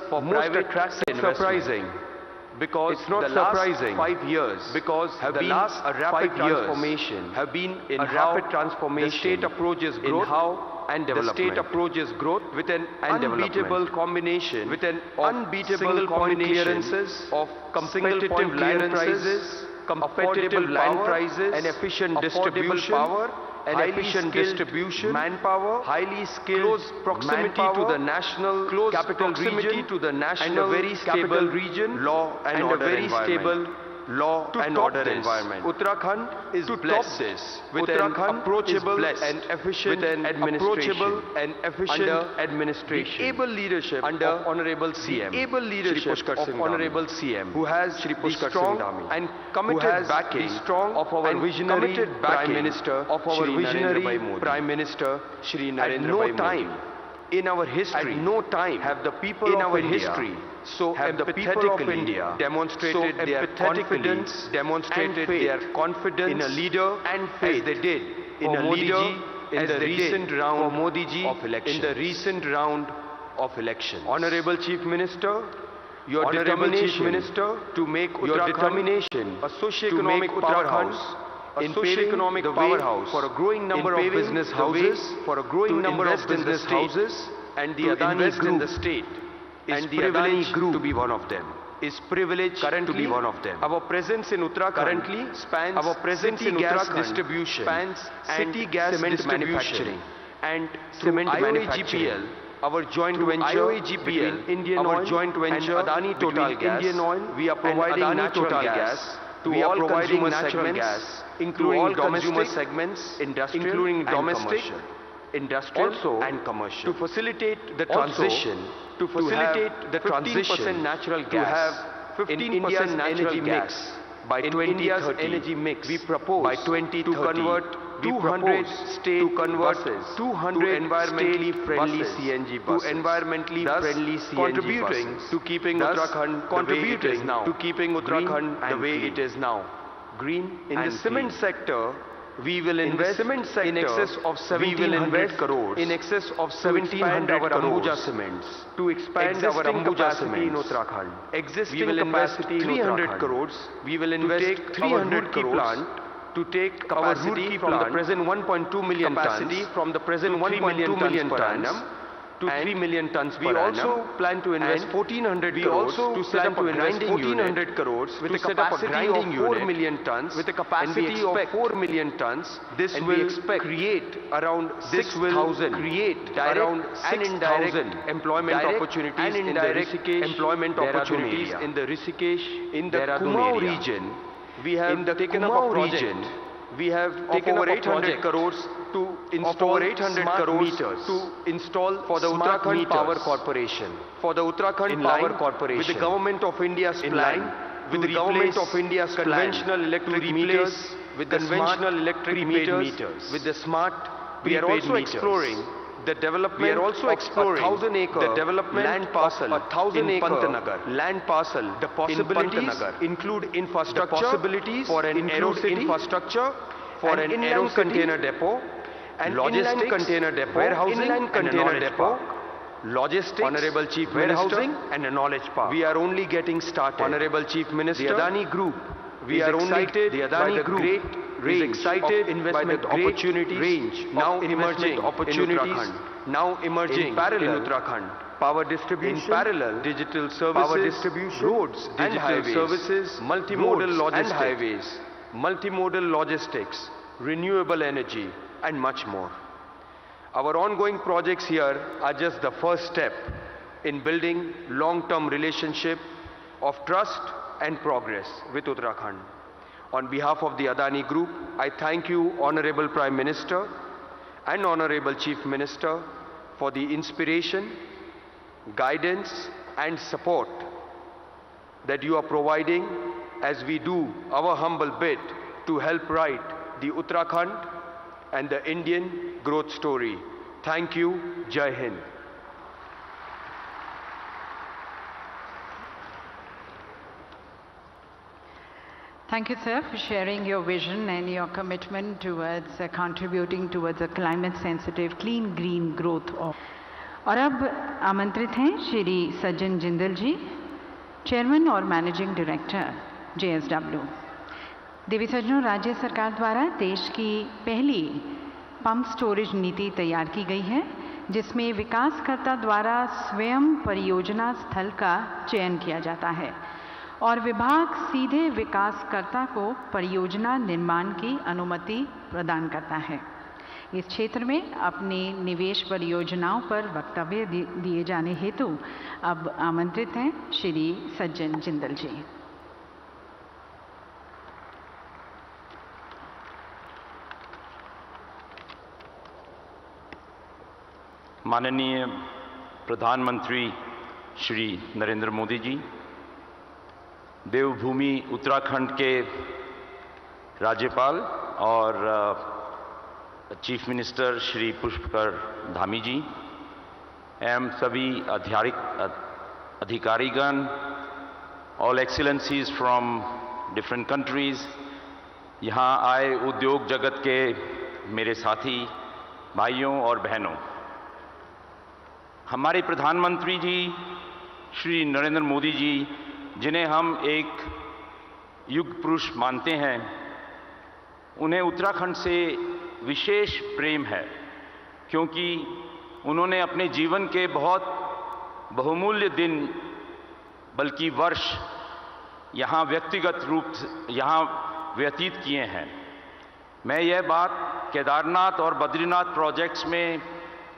for private investment. Surprising, because it's not the surprising, last 5 years because have the been last a rapid 5 years transformation, have been in a how rapid transformation. the state approaches growth, in how and the development. state approaches growth with an and unbeatable development. combination, with an of unbeatable single point combination clearances, of competitive single point land clearances, prices, competitive affordable land power, prices, and efficient affordable distribution, power, and highly efficient skilled distribution, manpower, highly skilled close proximity manpower, to the national close capital proximity region, to the national and a very capital stable region, law and a order very environment. stable law To and top order this, environment. Uttarakhand is To blessed top this, with Uttarakhand an approachable is blessed and efficient with an approachable administration and efficient under administration, the able leadership under of Honorable the CM, able leadership Shri Pushkar of Singh Dhami, Honorable CM, who has Shri the Pushkar strong Singh Dhami, and who committed has backing the strong of our and visionary committed Prime backing Minister, of our Shri visionary Narendra Bhai Modi. Prime Minister, Shri At Narendra no Bhai Modi. time in our history, At no time have the people in of our India history so have the people of India demonstrated so their confidence, demonstrated and their faith confidence in a leader and as faith they did in for a Modi leader ji in as the they recent did round for Modi ji of elections. in the recent round of elections. Honorable Chief Minister, your Honorable Chief determination Minister, to make your Uttarakhand determination a to socio-economic make powerhouse, Uttarakhand in a paving socio-economic the way powerhouse for a growing number in of paving business the way houses, for a growing to number of invest in the business state, houses, and the to Adani invest Group in the state, is and the privileged Adani Group to be one of them. is privileged Currently, to be one of them. Our presence in Uttarakhand Currently, spans our presence city in gas Uttarakhand distribution, spans and city gas cement distribution, manufacturing, and cement through manufacturing. IOAGPL, our joint Through venture IOAGPL, between Indian our Oil joint venture and Adani between Total Gas, Indian Oil we are and providing Adani natural Total gas to we are all providing consumer natural segments, gas including to all domestic, consumer segments, industrial, including and domestic, commercial. Industrial also and commercial. to facilitate the Also, transition, to facilitate the 15% transition natural to gas, have in 15% India's natural energy gas mix by in 2030. India's energy mix, We propose by 2030 to convert 200 state to convert buses 200 to environmentally state friendly buses CNG buses, to environmentally thus friendly CNG contributing buses, to keeping thus Uttarakhand contributing the way it is now, to keeping Uttarakhand green the and way clean. it is now, green In and the cement clean. sector, We will in the invest cement sector, in excess of we will 1,700 invest crores in excess of to expand 1,700 our Ambuja crores cements, to expand our existing Ambuja capacity in cements. Uttarakhand. Existing We will invest capacity in 300 Uttarakhand. crores. We will To invest take 300 our Roorkee crores plant to take our capacity Roorkee from the plant present 1.2 million capacity tons from the present to 3 million 1.2 tons million per tons annum to and 3 million tons we per also annum. plan to invest And 1,400 we crores also to set plan up to a invest grinding 1,400 unit crores with to a set up a capacity grinding of 4 unit million tons with a and we capacity of expect 4 million tons. this and will we expect create around this will 6,000 create direct around and indirect 6,000 employment direct opportunities and in the indirect Rishikesh employment Dehradun opportunities area. in the Rishikesh In the Dehradun Kumaon area. region, we have In the taken up Kumaon a project. region, we have Of taken over up a 800 project crores to of install over 800 smart crores meters to install for the smart Uttarakhand meters Power Corporation. for the Uttarakhand In Power line Corporation with the Government of India's in plan line with to the Government replace of India's conventional plan electric to meters replace with the conventional smart electric prepaid meters with the smart We are prepaid also meters. exploring the development We are also of exploring 1,000-acre the development land parcel of 1,000-acre in Pantnagar. land parcel. The possibilities in Pantnagar. include infrastructure The possibilities for an include aerocity, infrastructure for an an inland aerocity, container depot, an logistics, inland container depot, warehousing, inland and a container knowledge depot, park. Logistics, Honorable Chief warehousing, Minister, and a knowledge park. we are only getting started. Honorable Chief Minister, The Adani Group we is are only excited the by Adani the Group great is range excited of by investment the great opportunities range of now investment emerging opportunities in Uttarakhand. Now emerging in parallel in Uttarakhand. power distribution, In parallel, digital services, power distribution, roads and digital highways, services, multimodal roads logistics, and highways, multimodal logistics, renewable energy, and much more. Our ongoing projects here are just the first step in building long-term relationship of trust and progress with Uttarakhand. On behalf of the Adani Group, I thank you, Honorable Prime Minister and Honorable Chief Minister, for the inspiration, guidance and support that you are providing as we do our humble bit to help write the Uttarakhand and the Indian growth story. Thank you. Jai Hind. Thank you, sir, for sharing your vision and your commitment towards contributing towards a climate-sensitive, clean, green growth of और अब आमंत्रित हैं श्री सज्जन जिंदल जी, chairman और managing director JSW। देवी सज्जनों, राज्य सरकार द्वारा देश की पहली पंप स्टोरेज नीति तैयार की गई है, जिसमें विकासकर्ता द्वारा स्वयं परियोजना स्थल का चयन किया जाता है और विभाग सीधे विकासकर्ता को परियोजना निर्माण की अनुमति प्रदान करता है। इस क्षेत्र में अपनी निवेश परियोजनाओं पर वक्तव्य दिए जाने हेतु अब आमंत्रित हैं श्री सज्जन जिंदल जी। माननीय प्रधानमंत्री श्री नरेंद्र मोदी जी, देवभूमि उत्तराखंड के राज्यपाल और चीफ मिनिस्टर श्री पुष्कर धामी जी एवं सभी अधिकारीगण, ऑल एक्सीलेंसीज फ्रॉम डिफरेंट कंट्रीज, यहाँ आए उद्योग जगत के मेरे साथी भाइयों और बहनों, हमारे प्रधानमंत्री जी श्री नरेंद्र मोदी जी, जिन्हें हम एक युग पुरुष मानते हैं, उन्हें उत्तराखंड से विशेष प्रेम है, क्योंकि उन्होंने अपने जीवन के बहुत बहुमूल्य दिन बल्कि वर्ष यहाँ व्यक्तिगत रूप से यहाँ व्यतीत किए हैं। मैं यह बात केदारनाथ और बद्रीनाथ प्रोजेक्ट्स में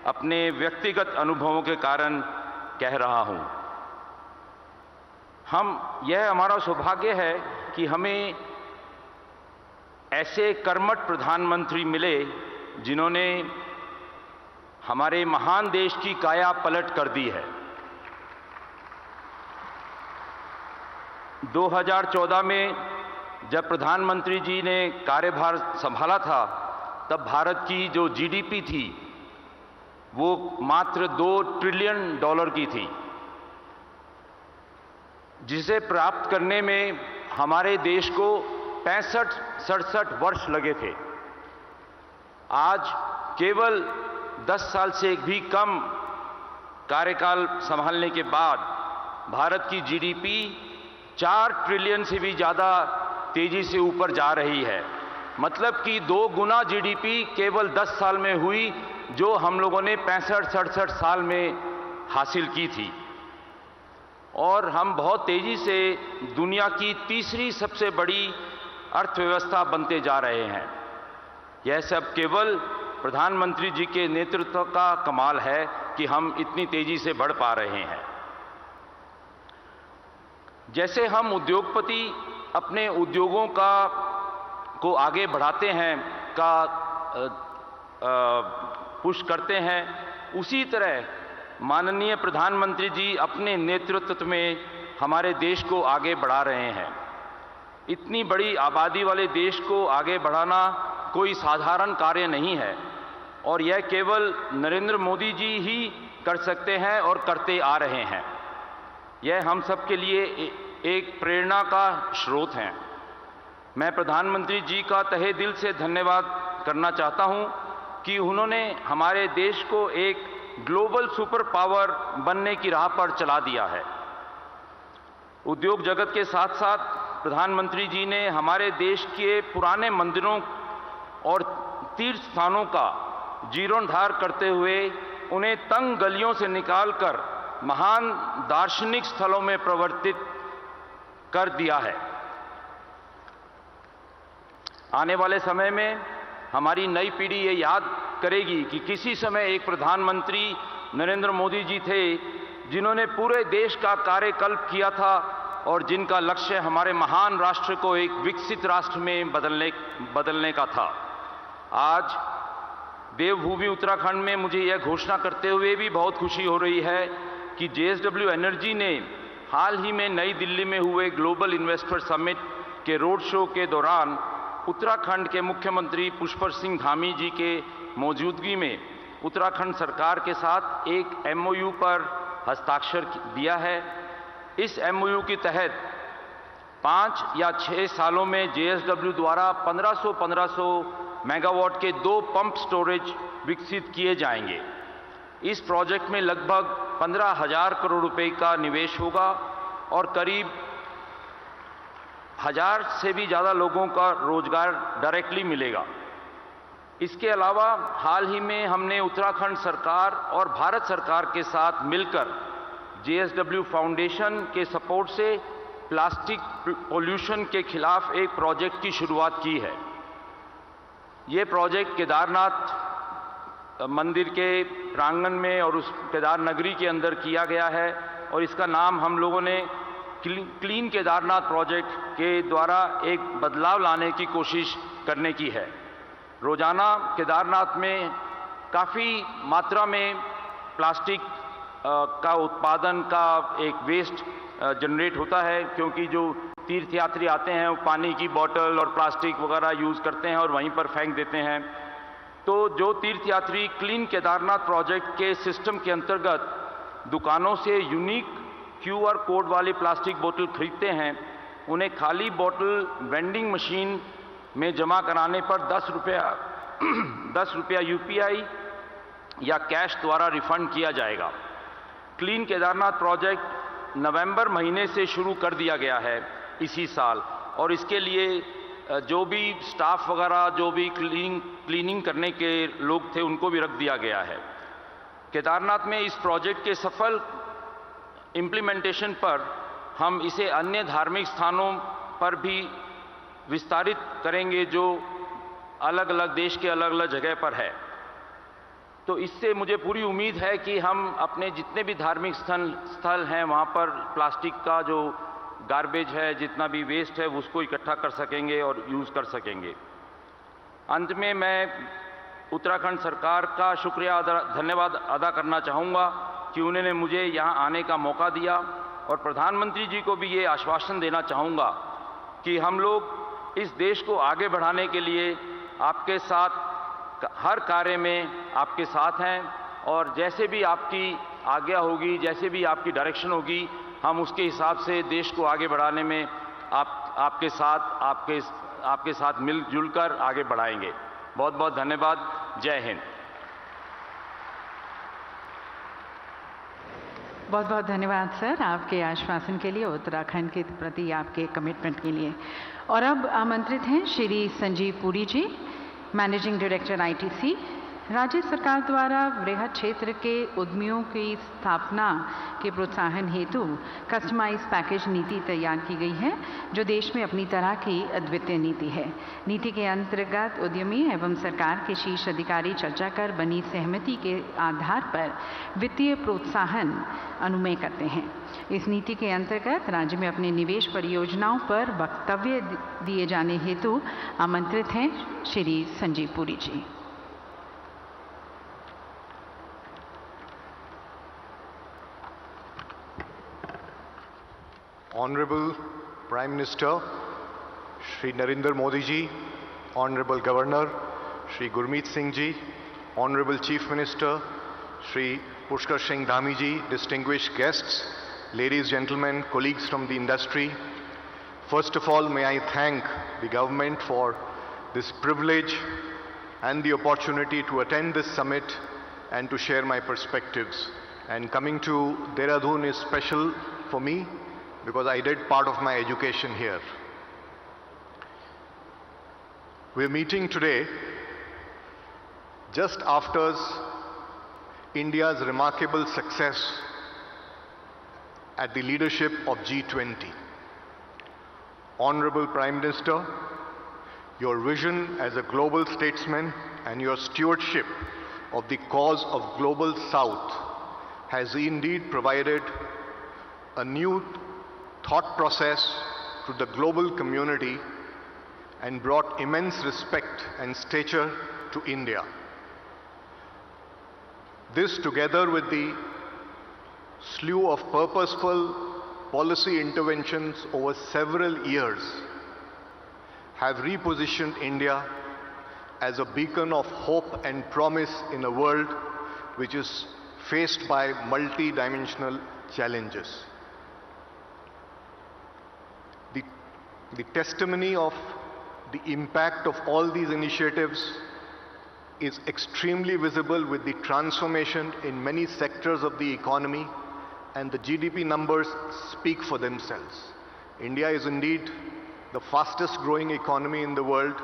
अपने व्यक्तिगत अनुभवों के कारण कह रहा हूँ। यह हमारा सौभाग्य है कि हमें ऐसे कर्मठ प्रधानमंत्री मिले जिन्होंने हमारे महान देश की काया पलट कर दी है। 2014 में जब प्रधानमंत्री जी ने कार्यभार संभाला था, तब भारत की जो GDP थी वो मात्र $2 ट्रिलियन की थी, जिसे प्राप्त करने में हमारे देश को 65-67 वर्ष लगे थे। आज केवल 10 साल से भी कम कार्यकाल संभालने के बाद भारत की GDP 4 ट्रिलियन से भी ज़्यादा तेजी से ऊपर जा रही है। मतलब कि 2 गुना GDP केवल 10 साल में हुई, जो हम लोगों ने 65-67 साल में हासिल की थी। और हम बहुत तेजी से दुनिया की तीसरी सबसे बड़ी अर्थव्यवस्था बनते जा रहे हैं। यह सब केवल प्रधानमंत्री जी के नेतृत्व का कमाल है कि हम इतनी तेजी से बढ़ पा रहे हैं। जैसे हम उद्योगपति अपने उद्योगों को आगे बढ़ाते हैं, पुश करते हैं, उसी तरह माननीय प्रधानमंत्री जी अपने नेतृत्व में हमारे देश को आगे बढ़ा रहे हैं। इतनी बड़ी आबादी वाले देश को आगे बढ़ाना कोई साधारण कार्य नहीं है, और यह केवल नरेंद्र मोदी जी ही कर सकते हैं और करते आ रहे हैं। यह हम सब के लिए एक प्रेरणा का स्रोत है। मैं प्रधानमंत्री जी का तहे दिल से धन्यवाद करना चाहता हूं कि उन्होंने हमारे देश को एक ग्लोबल सुपर पावर बनने की राह पर चला दिया है। उद्योग जगत के साथ साथ प्रधानमंत्री जी ने हमारे देश के पुराने मंदिरों और तीर्थ स्थानों का जीर्णोद्धार करते हुए उन्हें तंग गलियों से निकालकर महान दार्शनिक स्थलों में परिवर्तित कर दिया है। आने वाले समय में हमारी नई पीढ़ी ये याद करेगी कि किसी समय एक प्रधानमंत्री नरेंद्र मोदी जी थे, जिन्होंने पूरे देश का कार्यकल्प किया था और जिनका लक्ष्य हमारे महान राष्ट्र को एक विकसित राष्ट्र में बदलने का था। आज देवभूमि उत्तराखंड में मुझे यह घोषणा करते हुए भी बहुत खुशी हो रही है कि JSW एनर्जी ने हाल ही में नई दिल्ली में हुए ग्लोबल इन्वेस्टर समिट के रोड शो के दौरान उत्तराखंड के मुख्यमंत्री पुष्कर सिंह धामी जी के मौजूदगी में उत्तराखंड सरकार के साथ एक MOU पर हस्ताक्षर दिया है। इस MOU के तहत 5 या 6 सालों में JSW द्वारा 1500 मेगावाट के 2 पंप स्टोरेज विकसित किए जाएंगे। इस प्रोजेक्ट में लगभग 15,000 करोड़ रुपए का निवेश होगा और करीब 1,000 से भी ज़्यादा लोगों का रोजगार डायरेक्टली मिलेगा। इसके अलावा हाल ही में हमने उत्तराखंड सरकार और भारत सरकार के साथ मिलकर JSW फाउंडेशन के सपोर्ट से प्लास्टिक पोल्यूशन के खिलाफ एक प्रोजेक्ट की शुरुआत की है। ये प्रोजेक्ट केदारनाथ मंदिर के प्रांगण में और उस केदार नगरी के अंदर किया गया है और इसका नाम हम लोगों ने क्लीन केदारनाथ प्रोजेक्ट के द्वारा एक बदलाव लाने की कोशिश करने की है। रोजाना केदारनाथ में काफ़ी मात्रा में प्लास्टिक का उत्पादन का एक वेस्ट जनरेट होता है, क्योंकि जो तीर्थयात्री आते हैं वो पानी की बोतल और प्लास्टिक वगैरह यूज़ करते हैं और वहीं पर फेंक देते हैं। तो जो तीर्थयात्री क्लीन केदारनाथ प्रोजेक्ट के सिस्टम के अंतर्गत दुकानों से यूनिक QR कोड वाली प्लास्टिक बोतल खरीदते हैं, उन्हें खाली बोतल वेंडिंग मशीन में जमा कराने पर 10 रुपया UPI या कैश द्वारा रिफंड किया जाएगा। क्लीन केदारनाथ प्रोजेक्ट नवंबर महीने से शुरू कर दिया गया है इसी साल, और इसके लिए जो भी स्टाफ वगैरह जो भी क्लीनिंग करने के लोग थे उनको भी रख दिया गया है। केदारनाथ में इस प्रोजेक्ट के सफल इम्प्लीमेंटेशन पर हम इसे अन्य धार्मिक स्थानों पर भी विस्तारित करेंगे जो अलग अलग देश के अलग अलग जगह पर है। तो इससे मुझे पूरी उम्मीद है कि हम अपने जितने भी धार्मिक स्थल हैं वहाँ पर प्लास्टिक का जो गार्बेज है, जितना भी वेस्ट है, उसको इकट्ठा कर सकेंगे और यूज़ कर सकेंगे। अंत में मैं उत्तराखंड सरकार का शुक्रिया धन्यवाद अदा करना चाहूँगा कि उन्होंने मुझे यहाँ आने का मौका दिया, और प्रधानमंत्री जी को भी ये आश्वासन देना चाहूँगा कि हम लोग इस देश को आगे बढ़ाने के लिए आपके साथ हर कार्य में आपके साथ हैं, और जैसे भी आपकी आज्ञा होगी, जैसे भी आपकी डायरेक्शन होगी, हम उसके हिसाब से देश को आगे बढ़ाने में आपके साथ मिलजुल कर आगे बढ़ाएंगे। बहुत बहुत धन्यवाद। जय हिंद। बहुत बहुत धन्यवाद सर, आपके आश्वासन के लिए, उत्तराखंड के प्रति आपके कमिटमेंट के लिए। और अब आमंत्रित हैं श्री संजीव पुरी जी, मैनेजिंग डायरेक्टर ITC। राज्य सरकार द्वारा वृहद क्षेत्र के उद्यमियों की स्थापना के प्रोत्साहन हेतु कस्टमाइज पैकेज नीति तैयार की गई है, जो देश में अपनी तरह की अद्वितीय नीति है। नीति के अंतर्गत उद्यमी एवं सरकार के शीर्ष अधिकारी चर्चा कर बनी सहमति के आधार पर वित्तीय प्रोत्साहन अनुमेय करते हैं। इस नीति के अंतर्गत राज्य में अपने निवेश परियोजनाओं पर वक्तव्य दिए जाने हेतु आमंत्रित हैं श्री संजीव पुरी जी। Honorable Prime Minister Shri Narendra Modi ji, Honorable Governor Shri Gurmeet Singh ji, Honorable Chief Minister Shri Pushkar Singh Dhami ji, distinguished guests, ladies, gentlemen, colleagues from the industry. First of all, may I thank the government for this privilege and the opportunity to attend this summit and to share my perspectives. And coming to Dehradun is special for me, because I did part of my education here. We're meeting today just after India's remarkable success at the leadership of G20. Honorable Prime Minister, your vision as a global statesman and your stewardship of the cause of Global South has indeed provided a new thought process to the global community and brought immense respect and stature to India. This, together with the slew of purposeful policy interventions over several years, have repositioned India as a beacon of hope and promise in a world which is faced by multi-dimensional challenges. The testimony of the impact of all these initiatives is extremely visible with the transformation in many sectors of the economy, and the GDP numbers speak for themselves. India is indeed the fastest growing economy in the world,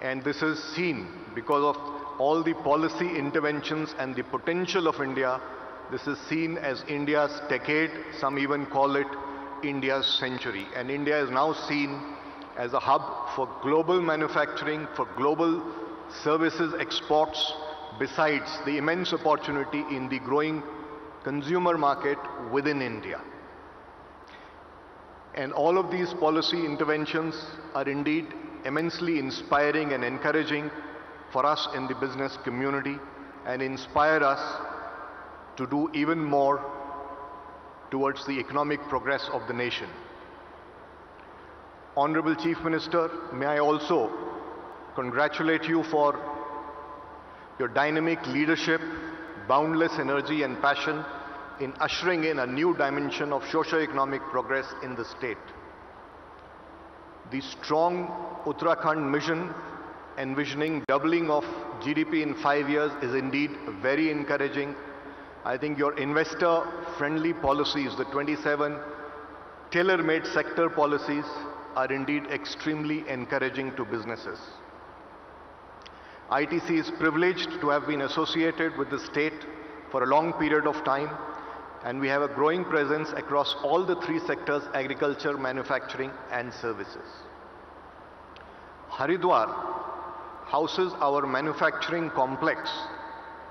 and this is seen because of all the policy interventions and the potential of India. This is seen as India's decade, some even call it India's century. And India is now seen as a hub for global manufacturing, for global services exports, besides the immense opportunity in the growing consumer market within India. And all of these policy interventions are indeed immensely inspiring and encouraging for us in the business community, and inspire us to do even more towards the economic progress of the nation. Honorable Chief Minister, may I also congratulate you for your dynamic leadership, boundless energy and passion in ushering in a new dimension of socio-economic progress in the state. The strong Uttarakhand mission envisioning doubling of GDP in 5 years is indeed very encouraging. I think your investor-friendly policies, the 27 tailor-made sector policies, are indeed extremely encouraging to businesses. ITC is privileged to have been associated with the state for a long period of time, and we have a growing presence across all the three sectors: agriculture, manufacturing, and services. Haridwar houses our manufacturing complex,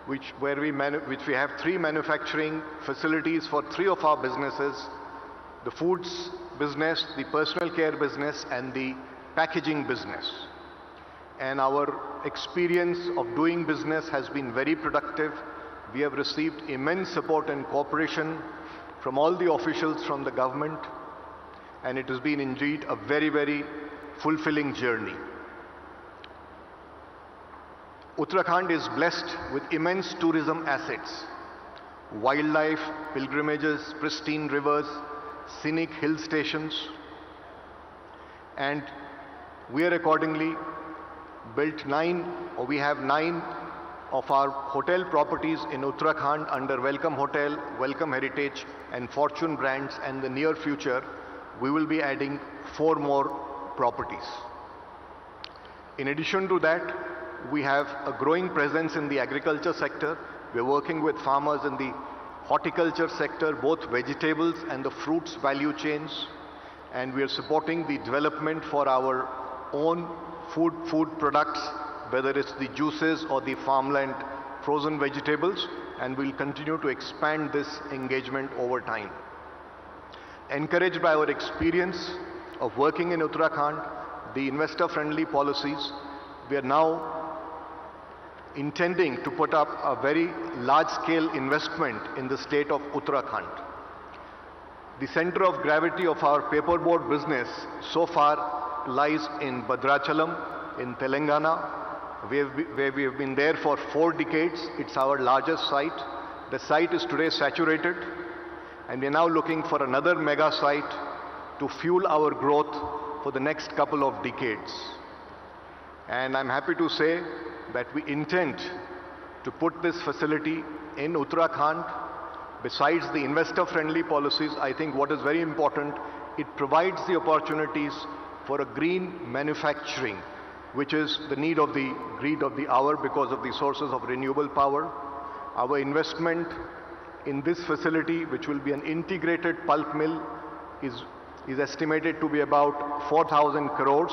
which we have 3 manufacturing facilities for 3 of our businesses: the foods business, the personal care business, and the packaging business. And our experience of doing business has been very productive. We have received immense support and cooperation from all the officials from the government, and it has been indeed a very, very fulfilling journey. Uttarakhand is blessed with immense tourism assets: wildlife, pilgrimages, pristine rivers, scenic hill stations, and we are accordingly built we have 9 of our hotel properties in Uttarakhand under Welcome Hotel, Welcome Heritage, and Fortune brands, and in the near future we will be adding 4 more properties. In addition to that, we have a growing presence in the agriculture sector. We are working with farmers in the horticulture sector, both vegetables and the fruits value chains, and we are supporting the development for our own food products, whether it's the juices or the farmland frozen vegetables, and we'll continue to expand this engagement over time. Encouraged by our experience of working in Uttarakhand, the investor-friendly policies, we are now intending to put up a very large-scale investment in the state of Uttarakhand. The center of gravity of our paperboard business so far lies in Bhadrachalam in Telangana, where we have been there for 4 decades. It's our largest site. The site is today saturated, and we are now looking for another mega site to fuel our growth for the next couple of decades. And I'm happy to say that we intend to put this facility in Uttarakhand. Besides the investor-friendly policies, I think what is very important, it provides the opportunities for a green manufacturing, which is the need of the hour because of the sources of renewable power. Our investment in this facility, which will be an integrated pulp mill, is estimated to be about 4,000 crores.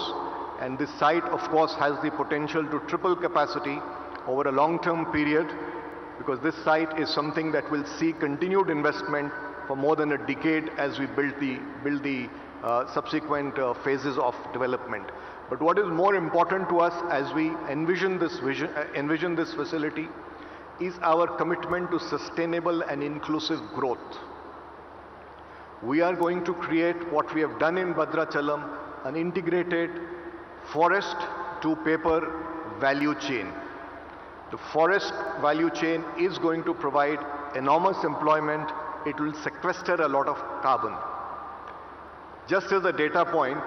And this site, of course, has the potential to triple capacity over a long-term period, because this site is something that will see continued investment for more than a decade as we build the subsequent phases of development. But what is more important to us as we envision this facility is our commitment to sustainable and inclusive growth. We are going to create what we have done in Bhadrachalam, an integrated forest to paper value chain. The forest value chain is going to provide enormous employment. It will sequester a lot of carbon. Just as a data point,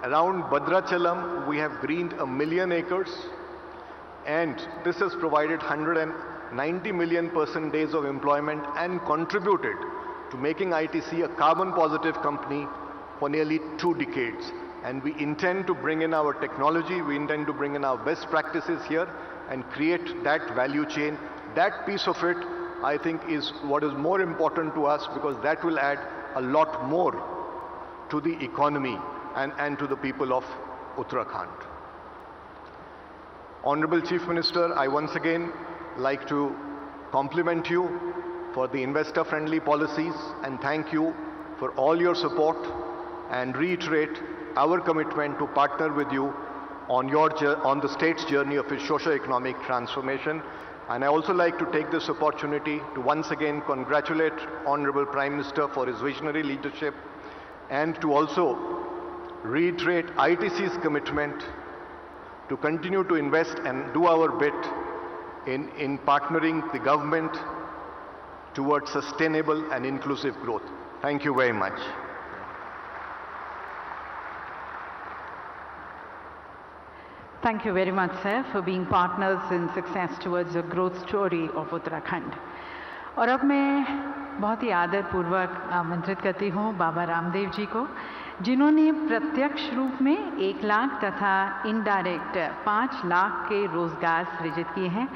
around Bhadrachalam we have greened 1 million acres. and this has provided 190 million person days of employment and contributed to making ITC a carbon positive company for nearly 2 decades. And we intend to bring in our technology, we intend to bring in our best practices here and create that value chain. That piece of it, I think, is what is more important to us, because that will add a lot more to the economy and to the people of Uttarakhand. Honorable Chief Minister, I once again like to compliment you for the investor-friendly policies and thank you for all your support and reiterate our commitment to partner with you on the state's journey of its socio-economic transformation. And I also like to take this opportunity to once again congratulate Honorable Prime Minister for his visionary leadership and to also reiterate ITC's commitment to continue to invest and do our bit in partnering the government towards sustainable and inclusive growth. Thank you very much. Thank you very much, sir, for being partners in success towards the growth story of Uttarakhand. और अब मैं बहुत ही आदरपूर्वक आमंत्रित करती हूँ बाबा रामदेव जी को, जिन्होंने प्रत्यक्ष रूप में 1 लाख तथा इनडायरेक्ट 5 लाख के रोजगार सृजित किए हैं।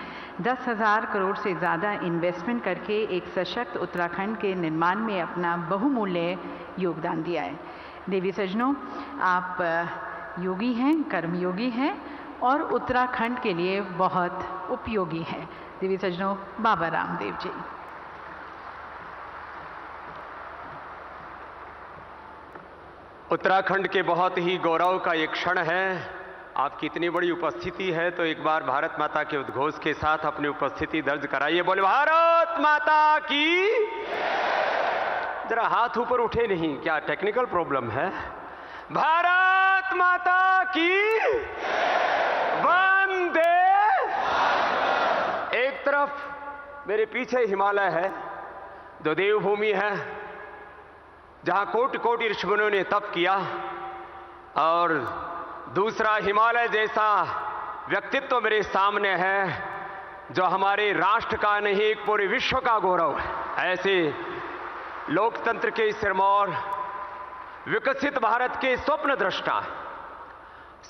10,000 करोड़ से ज़्यादा इन्वेस्टमेंट करके एक सशक्त उत्तराखंड के निर्माण में अपना बहुमूल्य योगदान दिया है। देवी सज्जनों, आप योगी हैं, कर्मयोगी हैं और उत्तराखंड के लिए बहुत उपयोगी हैं। देवी सज्जनों, बाबा रामदेव जी। उत्तराखंड के बहुत ही गौरव का एक क्षण है। आपकी इतनी बड़ी उपस्थिति है, तो एक बार भारत माता के उद्घोष के साथ अपनी उपस्थिति दर्ज कराइए। बोले भारत माता की। जरा हाथ ऊपर उठे नहीं, क्या टेक्निकल प्रॉब्लम है? भारत माता की वंदे। एक तरफ मेरे पीछे हिमालय है, जो देवभूमि है, जहां कोटि कोटि ऋषिमुनियों ने तप किया, और दूसरा हिमालय जैसा व्यक्तित्व मेरे सामने है, जो हमारे राष्ट्र का नहीं पूरे विश्व का गौरव है। ऐसे लोकतंत्र के सिरमौर, विकसित भारत के स्वप्न दृष्टा,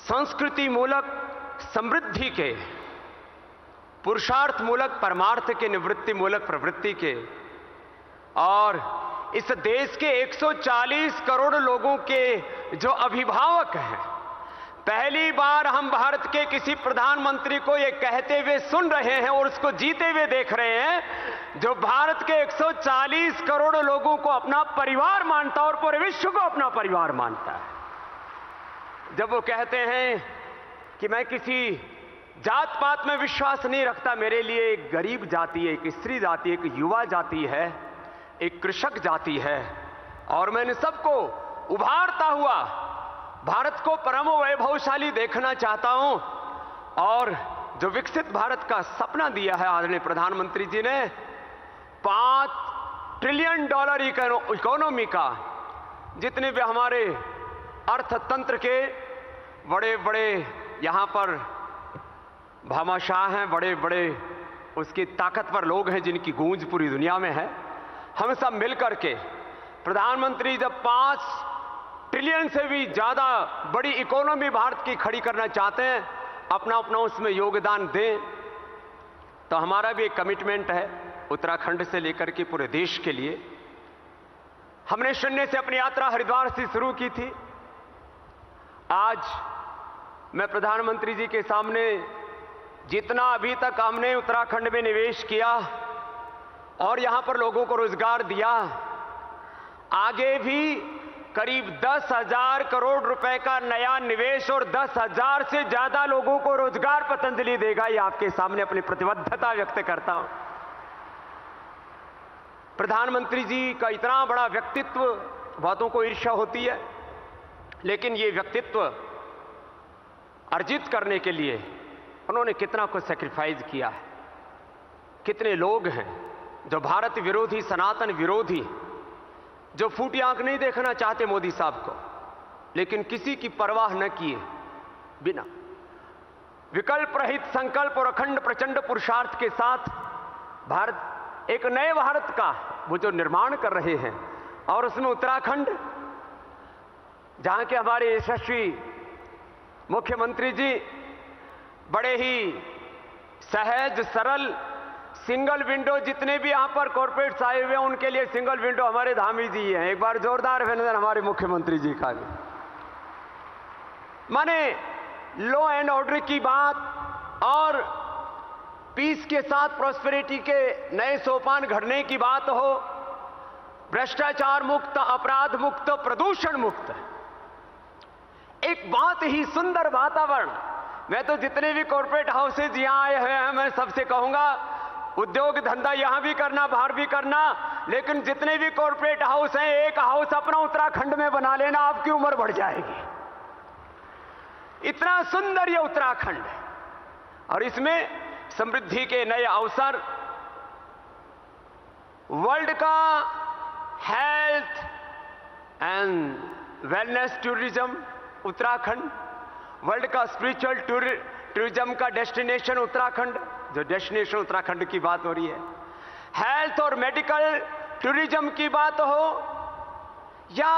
संस्कृति मूलक समृद्धि के, पुरुषार्थ मूलक परमार्थ के, निवृत्ति मूलक प्रवृत्ति के, और इस देश के 140 करोड़ लोगों के जो अभिभावक हैं। पहली बार हम भारत के किसी प्रधानमंत्री को ये कहते हुए सुन रहे हैं और उसको जीते हुए देख रहे हैं, जो भारत के 140 करोड़ लोगों को अपना परिवार मानता और पूरे विश्व को अपना परिवार मानता है। जब वो कहते हैं कि मैं किसी जात पात में विश्वास नहीं रखता, मेरे लिए एक गरीब जाति है, एक स्त्री जाति, एक युवा जाति है, एक कृषक जाति है, और मैंने सबको उभारता हुआ भारत को परम वैभवशाली देखना चाहता हूं। और जो विकसित भारत का सपना दिया है आदरणीय प्रधानमंत्री जी ने, $5 ट्रिलियन इकोनॉमी का, जितने भी हमारे अर्थतंत्र के बड़े बड़े यहां पर भामाशाह हैं, बड़े बड़े उसके ताकतवर लोग हैं, जिनकी गूंज पूरी दुनिया में है। हम सब मिलकर के प्रधानमंत्री जब 5 ट्रिलियन से भी ज्यादा बड़ी इकोनॉमी भारत की खड़ी करना चाहते हैं, अपना अपना उसमें योगदान दें, तो हमारा भी एक कमिटमेंट है उत्तराखंड से लेकर के पूरे देश के लिए। हमने शून्य से अपनी यात्रा हरिद्वार से शुरू की थी। आज मैं प्रधानमंत्री जी के सामने जितना अभी तक हमने उत्तराखंड में निवेश किया और यहां पर लोगों को रोजगार दिया, आगे भी करीब 10,000 करोड़ रुपए का नया निवेश और 10,000 से ज्यादा लोगों को रोजगार पतंजलि देगा। ये आपके सामने अपनी प्रतिबद्धता व्यक्त करता हूं। प्रधानमंत्री जी का इतना बड़ा व्यक्तित्व, बहुतों को ईर्ष्या होती है, लेकिन ये व्यक्तित्व अर्जित करने के लिए उन्होंने कितना कुछ सैक्रिफाइस किया है। कितने लोग हैं जो भारत विरोधी, सनातन विरोधी, जो फूटी आंख नहीं देखना चाहते मोदी साहब को, लेकिन किसी की परवाह न किए बिना विकल्प रहित संकल्प और अखंड प्रचंड पुरुषार्थ के साथ भारत, एक नए भारत का वो जो निर्माण कर रहे हैं, और उसमें उत्तराखंड, जहां के हमारे यशस्वी मुख्यमंत्री जी बड़े ही सहज सरल, सिंगल विंडो, जितने भी यहां पर कॉर्पोरेट्स आए हुए हैं उनके लिए सिंगल विंडो हमारे धामी जी हैं। एक बार जोरदार अभिनंदन हमारे मुख्यमंत्री जी का भी। माने लॉ एंड ऑर्डर की बात और पीस के साथ प्रॉस्पेरिटी के नए सोपान घड़ने की बात हो, भ्रष्टाचार मुक्त, अपराध मुक्त, प्रदूषण मुक्त, एक बहुत ही सुंदर वातावरण। मैं तो जितने भी कॉर्पोरेट हाउसेज यहां आए हुए हैं, मैं सबसे कहूंगा उद्योग धंधा यहां भी करना, बाहर भी करना, लेकिन जितने भी कॉर्पोरेट हाउस हैं, एक हाउस अपना उत्तराखंड में बना लेना, आपकी उम्र बढ़ जाएगी। इतना सुंदर ये उत्तराखंड है, और इसमें समृद्धि के नए अवसर, वर्ल्ड का health and wellness tourism Uttarakhand, world का स्पिरिचुअल टूरिज्म का डेस्टिनेशन उत्तराखंड, जो डेस्टिनेशन उत्तराखंड की बात हो रही है, हेल्थ और मेडिकल टूरिज्म की बात हो, या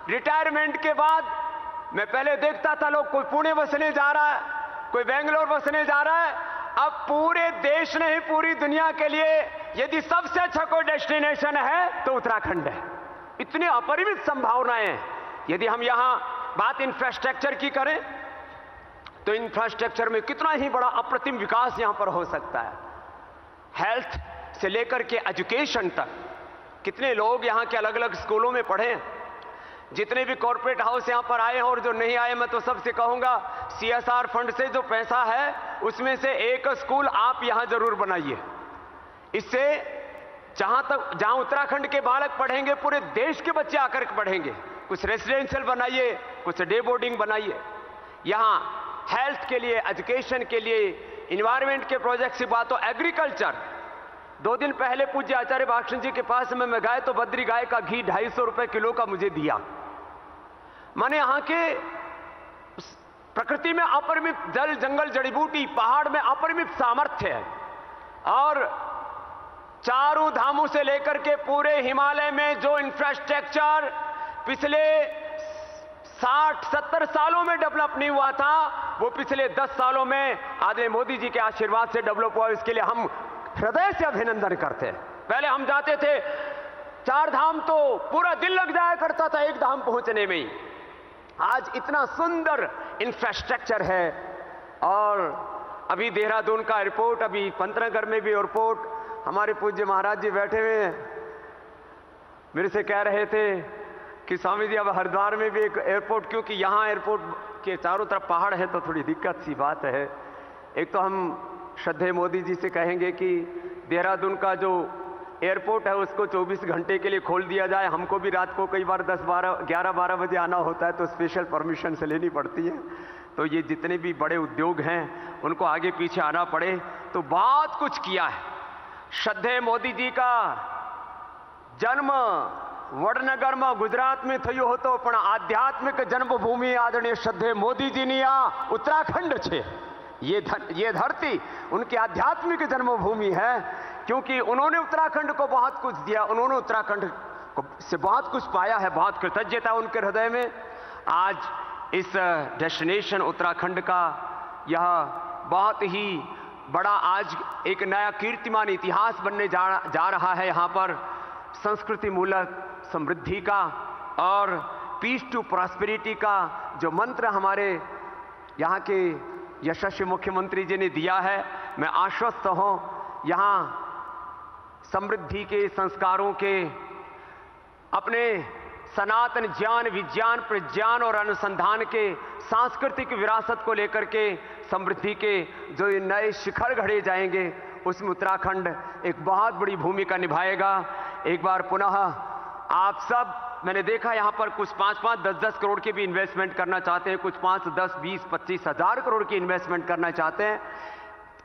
रिटायरमेंट के बाद, मैं पहले देखता था लोग कोई पुणे बसने जा रहा है, कोई बेंगलोर बसने जा रहा है, अब पूरे देश नहीं पूरी दुनिया के लिए यदि सबसे अच्छा कोई डेस्टिनेशन है तो उत्तराखंड है। इतनी अपरिमित संभावनाएं हैं। यदि हम यहां बात इंफ्रास्ट्रक्चर की करें तो इंफ्रास्ट्रक्चर में कितना ही बड़ा अप्रतिम विकास यहां पर हो सकता है। हेल्थ से लेकर के एजुकेशन तक, कितने लोग यहां के अलग अलग स्कूलों में पढ़े हैं। जितने भी कॉर्पोरेट हाउस यहां पर आए हैं और जो नहीं आए, मैं तो सबसे कहूंगा CSR फंड से जो पैसा है उसमें से एक स्कूल आप यहां जरूर बनाइए। इससे जहां उत्तराखंड के बालक पढ़ेंगे, पूरे देश के बच्चे आकर के पढ़ेंगे। कुछ रेसिडेंशियल बनाइए, कुछ डे बोर्डिंग बनाइए। यहां हेल्थ के लिए, एजुकेशन के लिए, इन्वायरमेंट के प्रोजेक्ट की बात हो, एग्रीकल्चर। 2 दिन पहले पूज्य आचार्य भाषण जी के पास में मैं गए तो बद्री गाय का घी 250 रुपए किलो का मुझे दिया। माने यहां के प्रकृति में अपरिमित जल, जंगल, जड़ी बूटी, पहाड़ में अपरिमित सामर्थ्य है, और चारों धामों से लेकर के पूरे हिमालय में जो इंफ्रास्ट्रक्चर पिछले 60-70 सालों में डेवलप नहीं हुआ था, वो पिछले 10 सालों में आदरणीय मोदी जी के आशीर्वाद से डेवलप हुआ। इसके लिए हम हृदय से अभिनंदन करते हैं। पहले हम जाते थे 4 धाम तो पूरा दिन लग जाया करता था एक धाम पहुंचने में ही। आज इतना सुंदर इंफ्रास्ट्रक्चर है, और अभी देहरादून का एयरपोर्ट, अभी पंतनगर में भी एयरपोर्ट, हमारे पूज्य महाराज जी बैठे हुए हैं, मेरे से कह रहे थे कि स्वामी जी अब हरिद्वार में भी एक एयरपोर्ट, क्योंकि यहाँ एयरपोर्ट के चारों तरफ पहाड़ है तो थोड़ी दिक्कत सी बात है। एक तो हम श्रद्धेय मोदी जी से कहेंगे कि देहरादून का जो एयरपोर्ट है उसको 24 घंटे के लिए खोल दिया जाए। हमको भी रात को कई बार 11-12 बजे आना होता है तो स्पेशल परमिशन से लेनी पड़ती है। तो ये जितने भी बड़े उद्योग हैं उनको आगे पीछे आना पड़े, तो बहुत कुछ किया है। श्रद्धेय मोदी जी का जन्म वडनगर में गुजरात में थयो होतो, पण आध्यात्मिक जन्मभूमि आदरणीय श्रद्धेय मोदी जी नी आ उत्तराखंड छे। ये धरती उनकी आध्यात्मिक जन्मभूमि है, क्योंकि उन्होंने उत्तराखंड को बहुत कुछ दिया, उन्होंने उत्तराखंड से बहुत कुछ पाया है, बहुत कृतज्ञता उनके हृदय में। आज इस डेस्टिनेशन उत्तराखंड का यह बहुत ही बड़ा आज एक नया कीर्तिमान इतिहास बनने जा रहा है। यहाँ पर संस्कृति मूलक समृद्धि का और पीस टू प्रॉस्पेरिटी का जो मंत्र हमारे यहाँ के यशस्वी मुख्यमंत्री जी ने दिया है, मैं आश्वस्त हूँ यहाँ समृद्धि के, संस्कारों के, अपने सनातन ज्ञान, विज्ञान, प्रज्ञान और अनुसंधान के सांस्कृतिक विरासत को लेकर के समृद्धि के जो ये नए शिखर गढ़े जाएंगे, उसमें उत्तराखंड एक बहुत बड़ी भूमिका निभाएगा। एक बार पुनः आप सब, मैंने देखा यहाँ पर कुछ 5-5, 10-10 करोड़ की भी इन्वेस्टमेंट करना चाहते हैं, कुछ 5, 10, 20, 25 हजार करोड़ की इन्वेस्टमेंट करना चाहते हैं।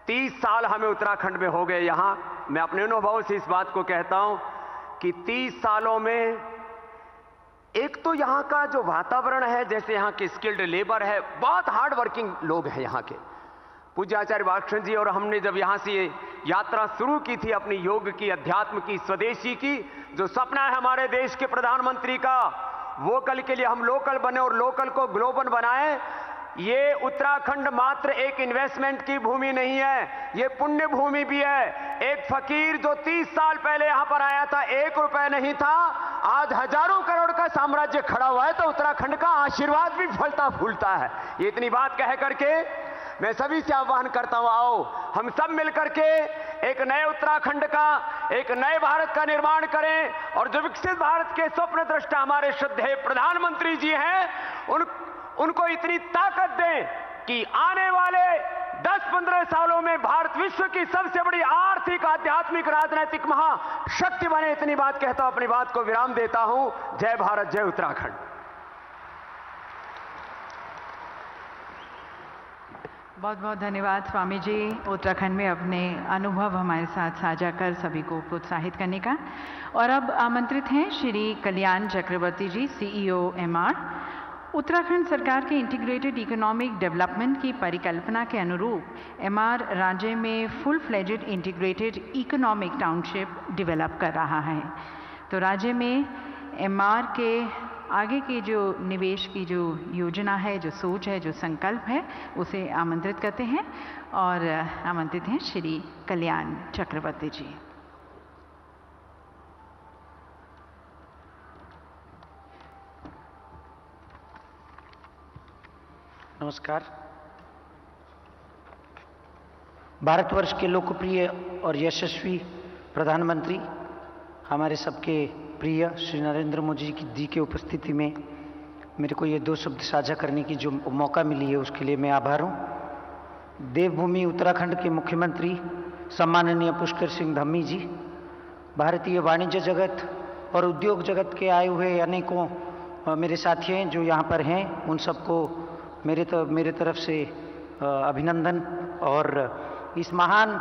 30 साल हमें उत्तराखंड में हो गए यहाँ। मैं अपने अनुभव से इस बात को कहता हूँ कि 30 सालों में एक तो यहाँ का जो वातावरण है, जैसे यहाँ के स्किल्ड लेबर है, बहुत हार्ड वर्किंग लोग हैं यहाँ के, पूज्य आचार्य भास्कर जी और हमने जब यहाँ से यात्रा शुरू की थी अपनी योग की, अध्यात्म की, स्वदेशी की, जो सपना है हमारे देश के प्रधानमंत्री का, वोकल के लिए हम लोकल बने और लोकल को ग्लोबल बनाएं। ये उत्तराखंड मात्र एक इन्वेस्टमेंट की भूमि नहीं है, ये पुण्य भूमि भी है। एक फकीर जो 30 साल पहले यहां पर आया था, 1 रुपए नहीं था, आज हजारों करोड़ का साम्राज्य खड़ा हुआ है, तो उत्तराखंड का आशीर्वाद भी फलता फूलता है। ये इतनी बात कह करके मैं सभी से आह्वान करता हूं, आओ हम सब मिलकर के एक नए उत्तराखंड का, एक नए भारत का निर्माण करें। और जो विकसित भारत के स्वप्न दृष्टा हमारे श्रद्धेय प्रधानमंत्री जी हैं, उनको इतनी ताकत दें कि आने वाले 10-15 सालों में भारत विश्व की सबसे बड़ी आर्थिक, आध्यात्मिक, राजनीतिक महाशक्ति बने। इतनी बात कहता हूं, अपनी बात को विराम देता हूं। जय भारत, जय उत्तराखंड। बहुत बहुत धन्यवाद स्वामी जी, उत्तराखंड में अपने अनुभव हमारे साथ साझा कर सभी को प्रोत्साहित करने का। और अब आमंत्रित हैं श्री कल्याण चक्रवर्ती जी, CEO MR। उत्तराखंड सरकार के इंटीग्रेटेड इकोनॉमिक डेवलपमेंट की परिकल्पना के अनुरूप MR राज्य में full fledged integrated economic township develop कर रहा है। तो राज्य में MR के आगे की जो निवेश की जो योजना है, जो सोच है, जो संकल्प है, उसे आमंत्रित करते हैं। और आमंत्रित हैं श्री कल्याण चक्रवर्ती जी। नमस्कार। भारतवर्ष के लोकप्रिय और यशस्वी प्रधानमंत्री, हमारे सबके प्रिय श्री नरेंद्र मोदी जी की उपस्थिति में मेरे को ये 2 शब्द साझा करने की जो मौका मिली है, उसके लिए मैं आभार हूँ। देवभूमि उत्तराखंड के मुख्यमंत्री सम्माननीय पुष्कर सिंह धामी जी, भारतीय वाणिज्य जगत और उद्योग जगत के आए हुए अनेकों मेरे साथी हैं जो यहाँ पर हैं, उन सबको मेरे तरफ से अभिनंदन। और इस महान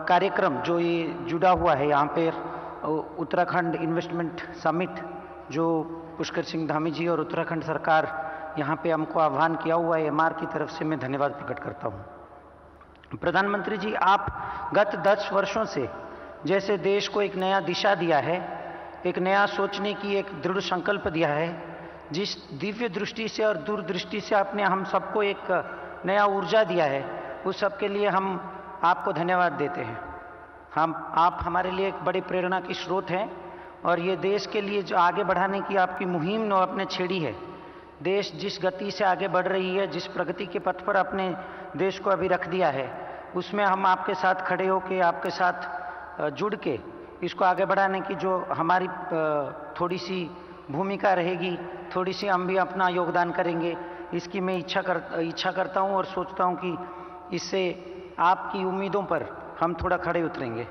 कार्यक्रम जो ये जुड़ा हुआ है यहाँ पे, उत्तराखंड इन्वेस्टमेंट समिट, जो पुष्कर सिंह धामी जी और उत्तराखंड सरकार यहाँ पे हमको आह्वान किया हुआ है, MR की तरफ से मैं धन्यवाद प्रकट करता हूँ। प्रधानमंत्री जी, आप गत 10 वर्षों से जैसे देश को एक नया दिशा दिया है, एक नया सोचने की एक दृढ़ संकल्प दिया है, जिस दिव्य दृष्टि से और दूरदृष्टि से आपने हम सबको एक नया ऊर्जा दिया है, उस सब के लिए हम आपको धन्यवाद देते हैं। आप हमारे लिए एक बड़ी प्रेरणा की स्रोत हैं और ये देश के लिए जो आगे बढ़ाने की आपकी मुहिम ने आपने छेड़ी है, देश जिस गति से आगे बढ़ रही है, जिस प्रगति के पथ पर अपने देश को अभी रख दिया है, उसमें हम आपके साथ खड़े होकर, आपके साथ जुड़ के इसको आगे बढ़ाने की जो हमारी थोड़ी सी भूमिका रहेगी, थोड़ी सी हम भी अपना योगदान करेंगे, इसकी मैं इच्छा करता हूँ और सोचता हूँ कि इससे आपकी उम्मीदों पर हम थोड़ा खड़े उतरेंगे।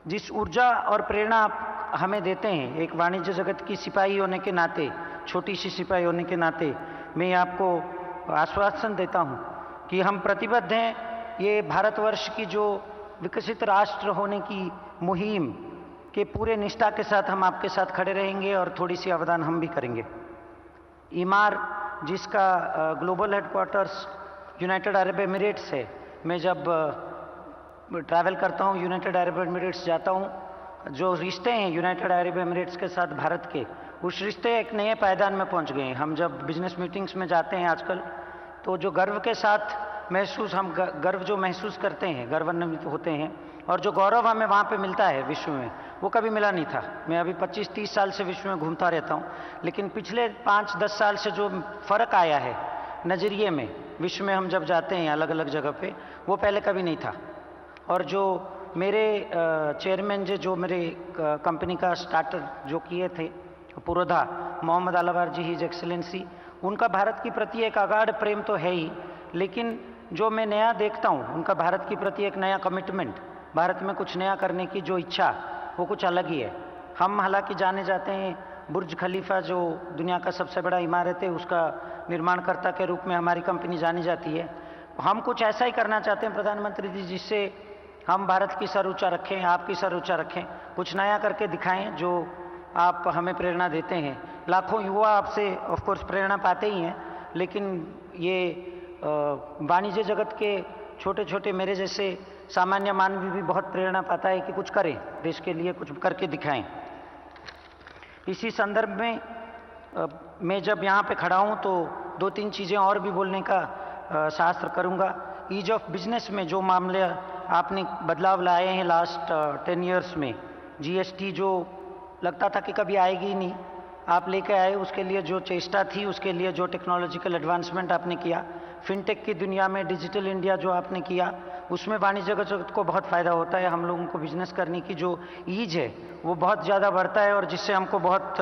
जिस ऊर्जा और प्रेरणा आप हमें देते हैं, एक वाणिज्य जगत की सिपाही होने के नाते, छोटी सी सिपाही होने के नाते, मैं आपको आश्वासन देता हूँ कि हम प्रतिबद्ध हैं ये भारतवर्ष की जो विकसित राष्ट्र होने की मुहिम के पूरे निष्ठा के साथ हम आपके साथ खड़े रहेंगे और थोड़ी सी अवदान हम भी करेंगे। MR जिसका global headquarters United Arab Emirates है, मैं जब ट्रैवल करता हूँ, यूनाइटेड अरब एमिरेट्स जाता हूँ, जो रिश्ते हैं यूनाइटेड अरब एमिरेट्स के साथ भारत के, उस रिश्ते एक नए पायदान में पहुँच गए हैं। हम जब बिजनेस मीटिंग्स में जाते हैं आजकल, तो जो गर्व के साथ हम गर्व जो महसूस करते हैं, गर्वान्वित होते हैं, और जो गौरव हमें वहाँ पे मिलता है विश्व में, वो कभी मिला नहीं था। मैं अभी 25-30 साल से विश्व में घूमता रहता हूँ, लेकिन पिछले 5-10 साल से जो फ़र्क आया है नज़रिए में, विश्व में हम जब जाते हैं अलग अलग जगह पे, वो पहले कभी नहीं था। और जो मेरे चेयरमैन जो मेरे कंपनी का स्टार्टर जो किए थे, पुरोधा मोहम्मद अलावार जी, हिज एक्सेलेंसी, उनका भारत के प्रति एक अगाध प्रेम तो है ही, लेकिन जो मैं नया देखता हूँ, उनका भारत के प्रति एक नया कमिटमेंट, भारत में कुछ नया करने की जो इच्छा, वो कुछ अलग ही है। हम हालांकि जाने जाते हैं बुर्ज खलीफा जो दुनिया का सबसे बड़ा इमारत है, उसका निर्माणकर्ता के रूप में हमारी कंपनी जानी जाती है। हम कुछ ऐसा ही करना चाहते हैं प्रधानमंत्री जी, जिससे हम भारत की सर ऊंचा रखें, आपकी सर ऊंचा रखें, कुछ नया करके दिखाएं, जो आप हमें प्रेरणा देते हैं। लाखों युवा आपसे ऑफकोर्स प्रेरणा पाते ही हैं, लेकिन ये वाणिज्य जगत के छोटे छोटे मेरे जैसे सामान्य मानवी भी बहुत प्रेरणा पाता है कि कुछ करें, देश के लिए कुछ करके दिखाएं। इसी संदर्भ में मैं जब यहाँ पे खड़ा हूँ तो 2-3 चीज़ें और भी बोलने का शास्त्र करूँगा। ईज ऑफ बिजनेस में जो मामले आपने बदलाव लाए हैं लास्ट 10 इयर्स में, जीएसटी जो लगता था कि कभी आएगी ही नहीं, आप लेके आए, उसके लिए जो चेष्टा थी, उसके लिए जो टेक्नोलॉजिकल एडवांसमेंट आपने किया, फिनटेक की दुनिया में डिजिटल इंडिया जो आपने किया, उसमें वाणिज्य जगत को बहुत फ़ायदा होता है। हम लोगों को बिजनेस करने की जो ईज है वो बहुत ज़्यादा बढ़ता है और जिससे हमको बहुत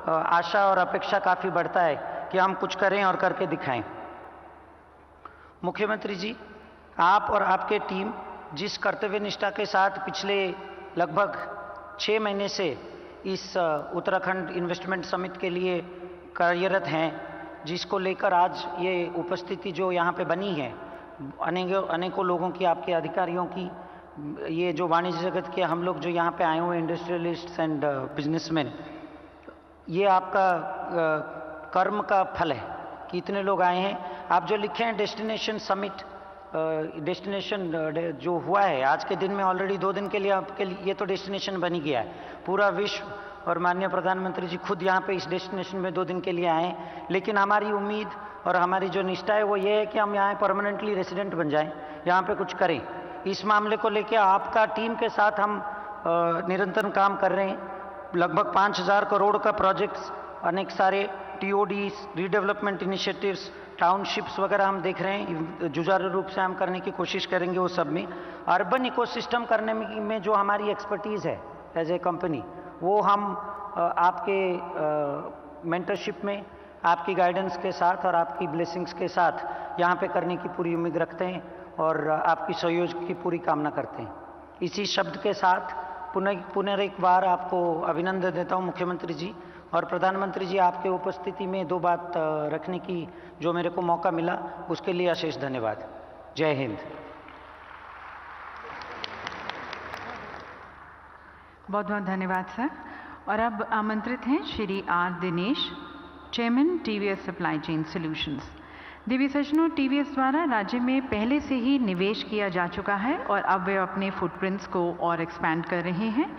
आशा और अपेक्षा काफ़ी बढ़ता है कि हम कुछ करें और करके दिखाएं। मुख्यमंत्री जी, आप और आपके टीम जिस कर्तव्य निष्ठा के साथ पिछले लगभग 6 महीने से इस उत्तराखंड इन्वेस्टमेंट समिट के लिए कार्यरत हैं, जिसको लेकर आज ये उपस्थिति जो यहाँ पे बनी है, अनेकों लोगों की, आपके अधिकारियों की, ये जो वाणिज्य जगत के हम लोग जो यहाँ पे आए हुए इंडस्ट्रियलिस्ट्स एंड बिजनेसमैन, ये आपका कर्म का फल है कि इतने लोग आए हैं। आप जो लिखे हैं डेस्टिनेशन समिट, डेस्टिनेशन जो हुआ है आज के दिन में, ऑलरेडी 2 दिन के लिए आपके लिए ये तो डेस्टिनेशन बन ही गया है। पूरा विश्व और माननीय प्रधानमंत्री जी खुद यहाँ पे इस डेस्टिनेशन में 2 दिन के लिए आए हैं। लेकिन हमारी उम्मीद और हमारी जो निष्ठा है वो ये है कि हम यहाँ परमानेंटली रेसिडेंट बन जाएं, यहाँ पे कुछ करें। इस मामले को लेकर आपका टीम के साथ हम निरंतर काम कर रहे हैं। लगभग 5,000 करोड़ का प्रोजेक्ट्स, अनेक सारे टीओडीज, रीडेवलपमेंट इनिशिएटिव्स, टाउनशिप्स वगैरह हम देख रहे हैं, जुझारू रूप से हम करने की कोशिश करेंगे। वो सब में अर्बन इकोसिस्टम करने में जो हमारी एक्सपर्टीज़ है एज ए कंपनी, वो हम आपके मेंटरशिप में, आपकी गाइडेंस के साथ और आपकी ब्लेसिंग्स के साथ यहाँ पे करने की पूरी उम्मीद रखते हैं और आपकी सहयोग की पूरी कामना करते हैं। इसी शब्द के साथ पुनः एक बार आपको अभिनंदन देता हूँ मुख्यमंत्री जी, और प्रधानमंत्री जी आपके उपस्थिति में 2 बात रखने की जो मेरे को मौका मिला, उसके लिए अशेष धन्यवाद। जय हिंद। बहुत बहुत धन्यवाद सर। और अब आमंत्रित हैं Shri R Dinesh, chairman TVS supply chain solutions. देवी सज्जनों, टीवीएस द्वारा राज्य में पहले से ही निवेश किया जा चुका है और अब वे अपने फुटप्रिंट्स को और एक्सपैंड कर रहे हैं।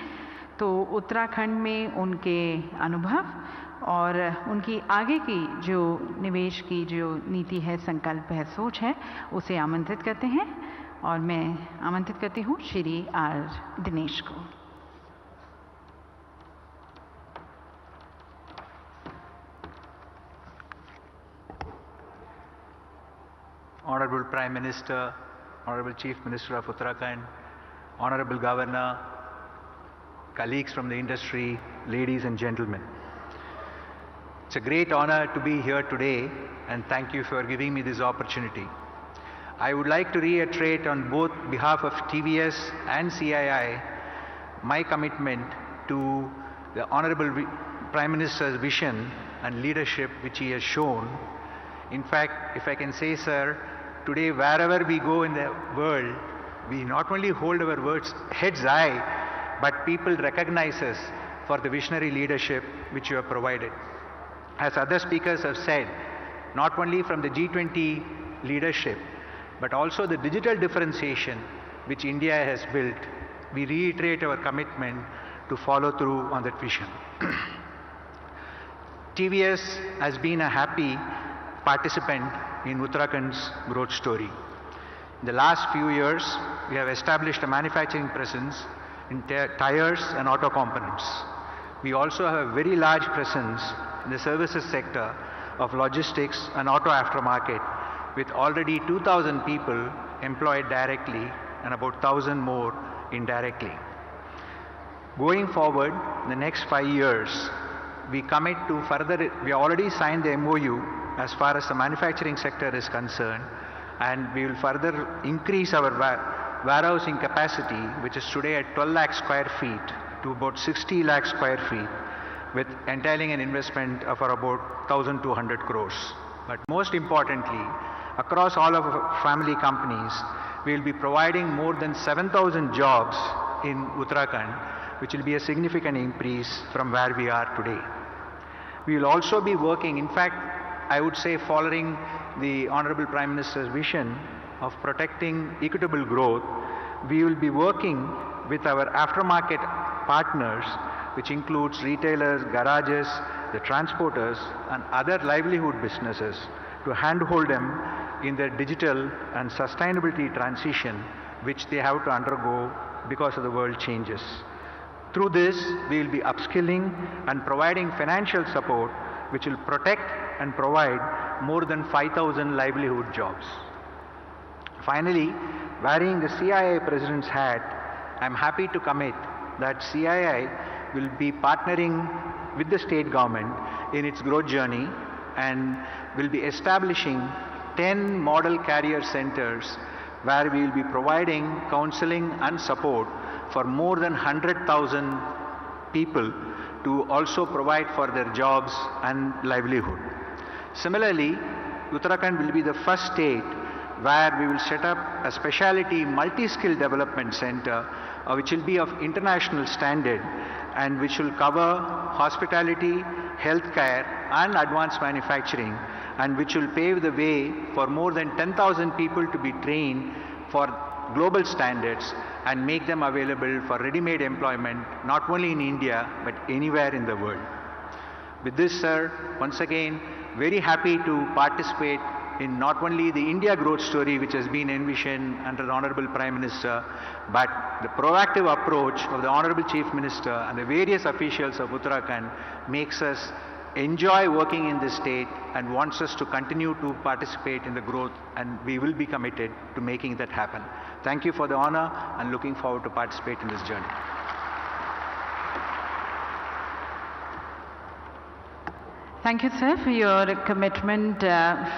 तो उत्तराखंड में उनके अनुभव और उनकी आगे की जो निवेश की जो नीति है, संकल्प है, सोच है, उसे आमंत्रित करते हैं। और मैं आमंत्रित करती हूँ श्री आर दिनेश को। Honorable Prime Minister, Honorable Chief Minister of Uttarakhand, Honorable Governor, colleagues from the industry, ladies and gentlemen. It's a great honor to be here today, and thank you for giving me this opportunity. I would like to reiterate on both behalf of TVS and CII my commitment to the Honorable Prime Minister's vision and leadership which he has shown. In fact, if I can say, sir, today wherever we go in the world, we not only hold our heads high, but people recognize us for the visionary leadership which you have provided. As other speakers have said, not only from the G20 leadership, but also the digital differentiation which India has built, we reiterate our commitment to follow through on that vision. TVS has been a happy participant in Uttarakhand's growth story. In the last few years, we have established a manufacturing presence in tires and auto components. We also have a very large presence in the services sector of logistics and auto aftermarket, with already 2,000 people employed directly and about 1,000 more indirectly. Going forward, in the next 5 years, we commit to further, we already signed the MOU as far as the manufacturing sector is concerned, and we will further increase our warehousing capacity, which is today at 12 lakh square feet, to about 60 lakh square feet, with entailing an investment of about 1,200 crores. But most importantly, across all of our family companies, we will be providing more than 7,000 jobs in Uttarakhand, which will be a significant increase from where we are today. We will also be working, in fact, I would say following the Honorable Prime Minister's vision, of protecting equitable growth, we will be working with our aftermarket partners, which includes retailers, garages, the transporters, and other livelihood businesses, to handhold them in their digital and sustainability transition which they have to undergo because of the world changes. Through this, we will be upskilling and providing financial support which will protect and provide more than 5,000 livelihood jobs. Finally, wearing the CII President's hat, I am happy to commit that CII will be partnering with the state government in its growth journey and will be establishing 10 model career centers where we will be providing counseling and support for more than 100,000 people to also provide for their jobs and livelihood. Similarly, Uttarakhand will be the first state where we will set up a specialty multi-skill development center which will be of international standard and which will cover hospitality, healthcare and advanced manufacturing, and which will pave the way for more than 10,000 people to be trained for global standards and make them available for ready-made employment not only in India but anywhere in the world. With this, sir, once again, very happy to participate in not only the India growth story which has been envisioned under the Honorable Prime Minister, but the proactive approach of the Honorable Chief Minister and the various officials of Uttarakhand makes us enjoy working in this state and wants us to continue to participate in the growth, and we will be committed to making that happen. Thank you for the honor and looking forward to participate in this journey. Thank you, sir, for your commitment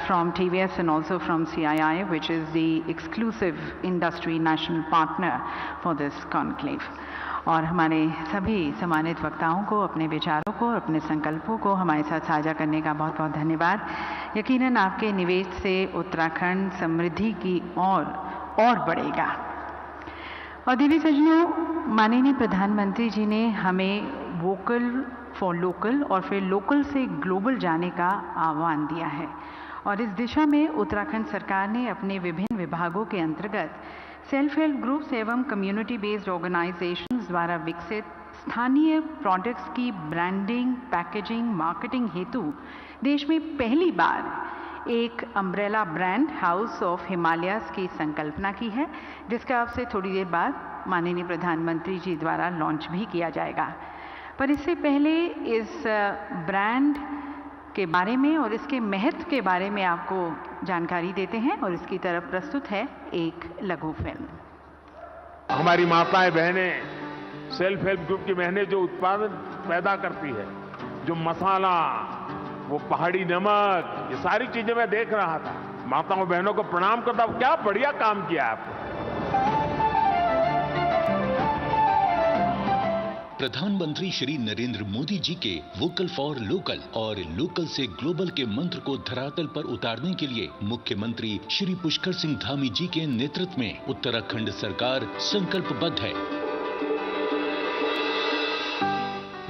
from TVS and also from CII, which is the exclusive industry national partner for this conclave. और हमारे सभी सम्मानित वक्ताओं को अपने विचारों को, अपने संकल्पों को हमारे साथ साझा करने का बहुत बहुत धन्यवाद। यकीनन आपके निवेश से उत्तराखंड समृद्धि की और बढ़ेगा। और देवी सज्जनों, माननीय प्रधानमंत्री जी ने हमें वोकल फॉर लोकल और फिर लोकल से ग्लोबल जाने का आह्वान दिया है, और इस दिशा में उत्तराखंड सरकार ने अपने विभिन्न विभागों के अंतर्गत सेल्फ हेल्प ग्रुप्स एवं कम्युनिटी बेस्ड ऑर्गेनाइजेशंस द्वारा विकसित स्थानीय प्रोडक्ट्स की ब्रांडिंग, पैकेजिंग, मार्केटिंग हेतु देश में पहली बार एक umbrella brand house of Himalayas की संकल्पना की है, जिसका अब से थोड़ी देर बाद माननीय प्रधानमंत्री जी द्वारा लॉन्च भी किया जाएगा। पर इससे पहले इस ब्रांड के बारे में और इसके महत्व के बारे में आपको जानकारी देते हैं, और इसकी तरफ प्रस्तुत है एक लघु फिल्म। हमारी माताएं बहनें सेल्फ हेल्प ग्रुप की बहनें जो उत्पादन पैदा करती है, जो मसाला, वो पहाड़ी नमक, ये सारी चीजें मैं देख रहा था। माताओं बहनों को प्रणाम करता हूं, क्या बढ़िया काम किया आपने। प्रधानमंत्री श्री नरेंद्र मोदी जी के वोकल फॉर लोकल और लोकल से ग्लोबल के मंत्र को धरातल पर उतारने के लिए मुख्यमंत्री श्री पुष्कर सिंह धामी जी के नेतृत्व में उत्तराखंड सरकार संकल्पबद्ध है।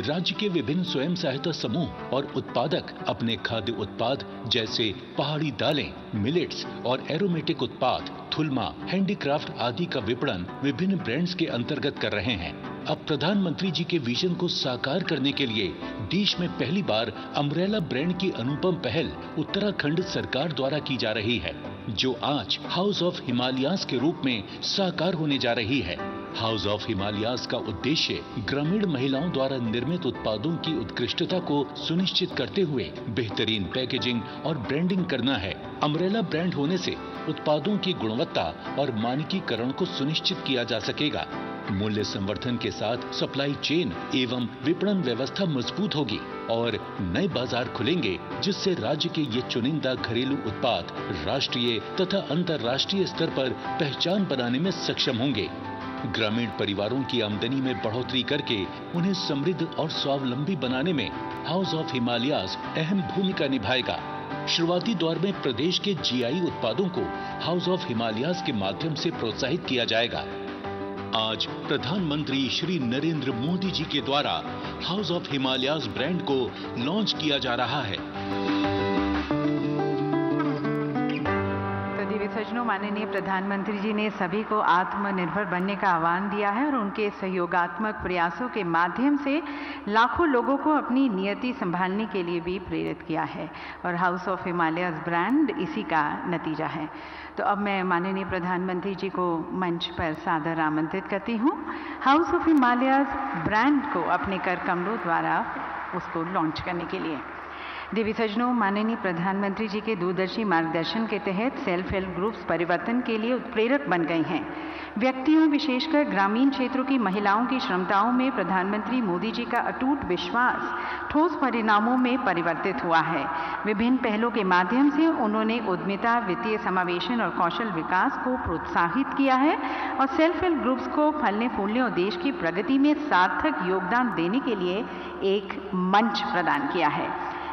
राज्य के विभिन्न स्वयं सहायता समूह और उत्पादक अपने खाद्य उत्पाद जैसे पहाड़ी दालें, मिलेट्स और एरोमेटिक उत्पाद, थुलमा, हैंडीक्राफ्ट आदि का विपणन विभिन्न ब्रांड्स के अंतर्गत कर रहे हैं। अब प्रधानमंत्री जी के विजन को साकार करने के लिए देश में पहली बार अम्ब्रेला ब्रांड की अनुपम पहल उत्तराखंड सरकार द्वारा की जा रही है, जो आज हाउस ऑफ हिमालयाज के रूप में साकार होने जा रही है। हाउस ऑफ हिमालयाज का उद्देश्य ग्रामीण महिलाओं द्वारा निर्मित उत्पादों की उत्कृष्टता को सुनिश्चित करते हुए बेहतरीन पैकेजिंग और ब्रांडिंग करना है। अम्ब्रेला ब्रांड होने से उत्पादों की गुणवत्ता और मानकीकरण को सुनिश्चित किया जा सकेगा। मूल्य संवर्धन के साथ सप्लाई चेन एवं विपणन व्यवस्था मजबूत होगी और नए बाजार खुलेंगे, जिससे राज्य के ये चुनिंदा घरेलू उत्पाद राष्ट्रीय तथा अंतर्राष्ट्रीय स्तर पर पहचान बनाने में सक्षम होंगे। ग्रामीण परिवारों की आमदनी में बढ़ोतरी करके उन्हें समृद्ध और स्वावलंबी बनाने में हाउस ऑफ हिमालयाज अहम भूमिका निभाएगा। शुरुआती दौर में प्रदेश के जीआई उत्पादों को हाउस ऑफ हिमालयाज के माध्यम से प्रोत्साहित किया जाएगा। आज प्रधानमंत्री श्री नरेंद्र मोदी जी के द्वारा हाउस ऑफ हिमालयाज ब्रांड को लॉन्च किया जा रहा है। सज्जनों, माननीय प्रधानमंत्री जी ने सभी को आत्मनिर्भर बनने का आह्वान दिया है और उनके सहयोगात्मक प्रयासों के माध्यम से लाखों लोगों को अपनी नियति संभालने के लिए भी प्रेरित किया है और हाउस ऑफ हिमालयस ब्रांड इसी का नतीजा है। तो अब मैं माननीय प्रधानमंत्री जी को मंच पर सादर आमंत्रित करती हूँ हाउस ऑफ हिमालयस ब्रांड को अपने कर कमलों द्वारा उसको लॉन्च करने के लिए। देवी सज्जनों, माननीय प्रधानमंत्री जी के दूरदर्शी मार्गदर्शन के तहत सेल्फ हेल्प ग्रुप्स परिवर्तन के लिए उत्प्रेरक बन गई हैं। व्यक्तियों, विशेषकर ग्रामीण क्षेत्रों की महिलाओं की क्षमताओं में प्रधानमंत्री मोदी जी का अटूट विश्वास ठोस परिणामों में परिवर्तित हुआ है। विभिन्न पहलों के माध्यम से उन्होंने उद्यमिता, वित्तीय समावेशन और कौशल विकास को प्रोत्साहित किया है और सेल्फ हेल्प ग्रुप्स को फलने फूलने और देश की प्रगति में सार्थक योगदान देने के लिए एक मंच प्रदान किया है।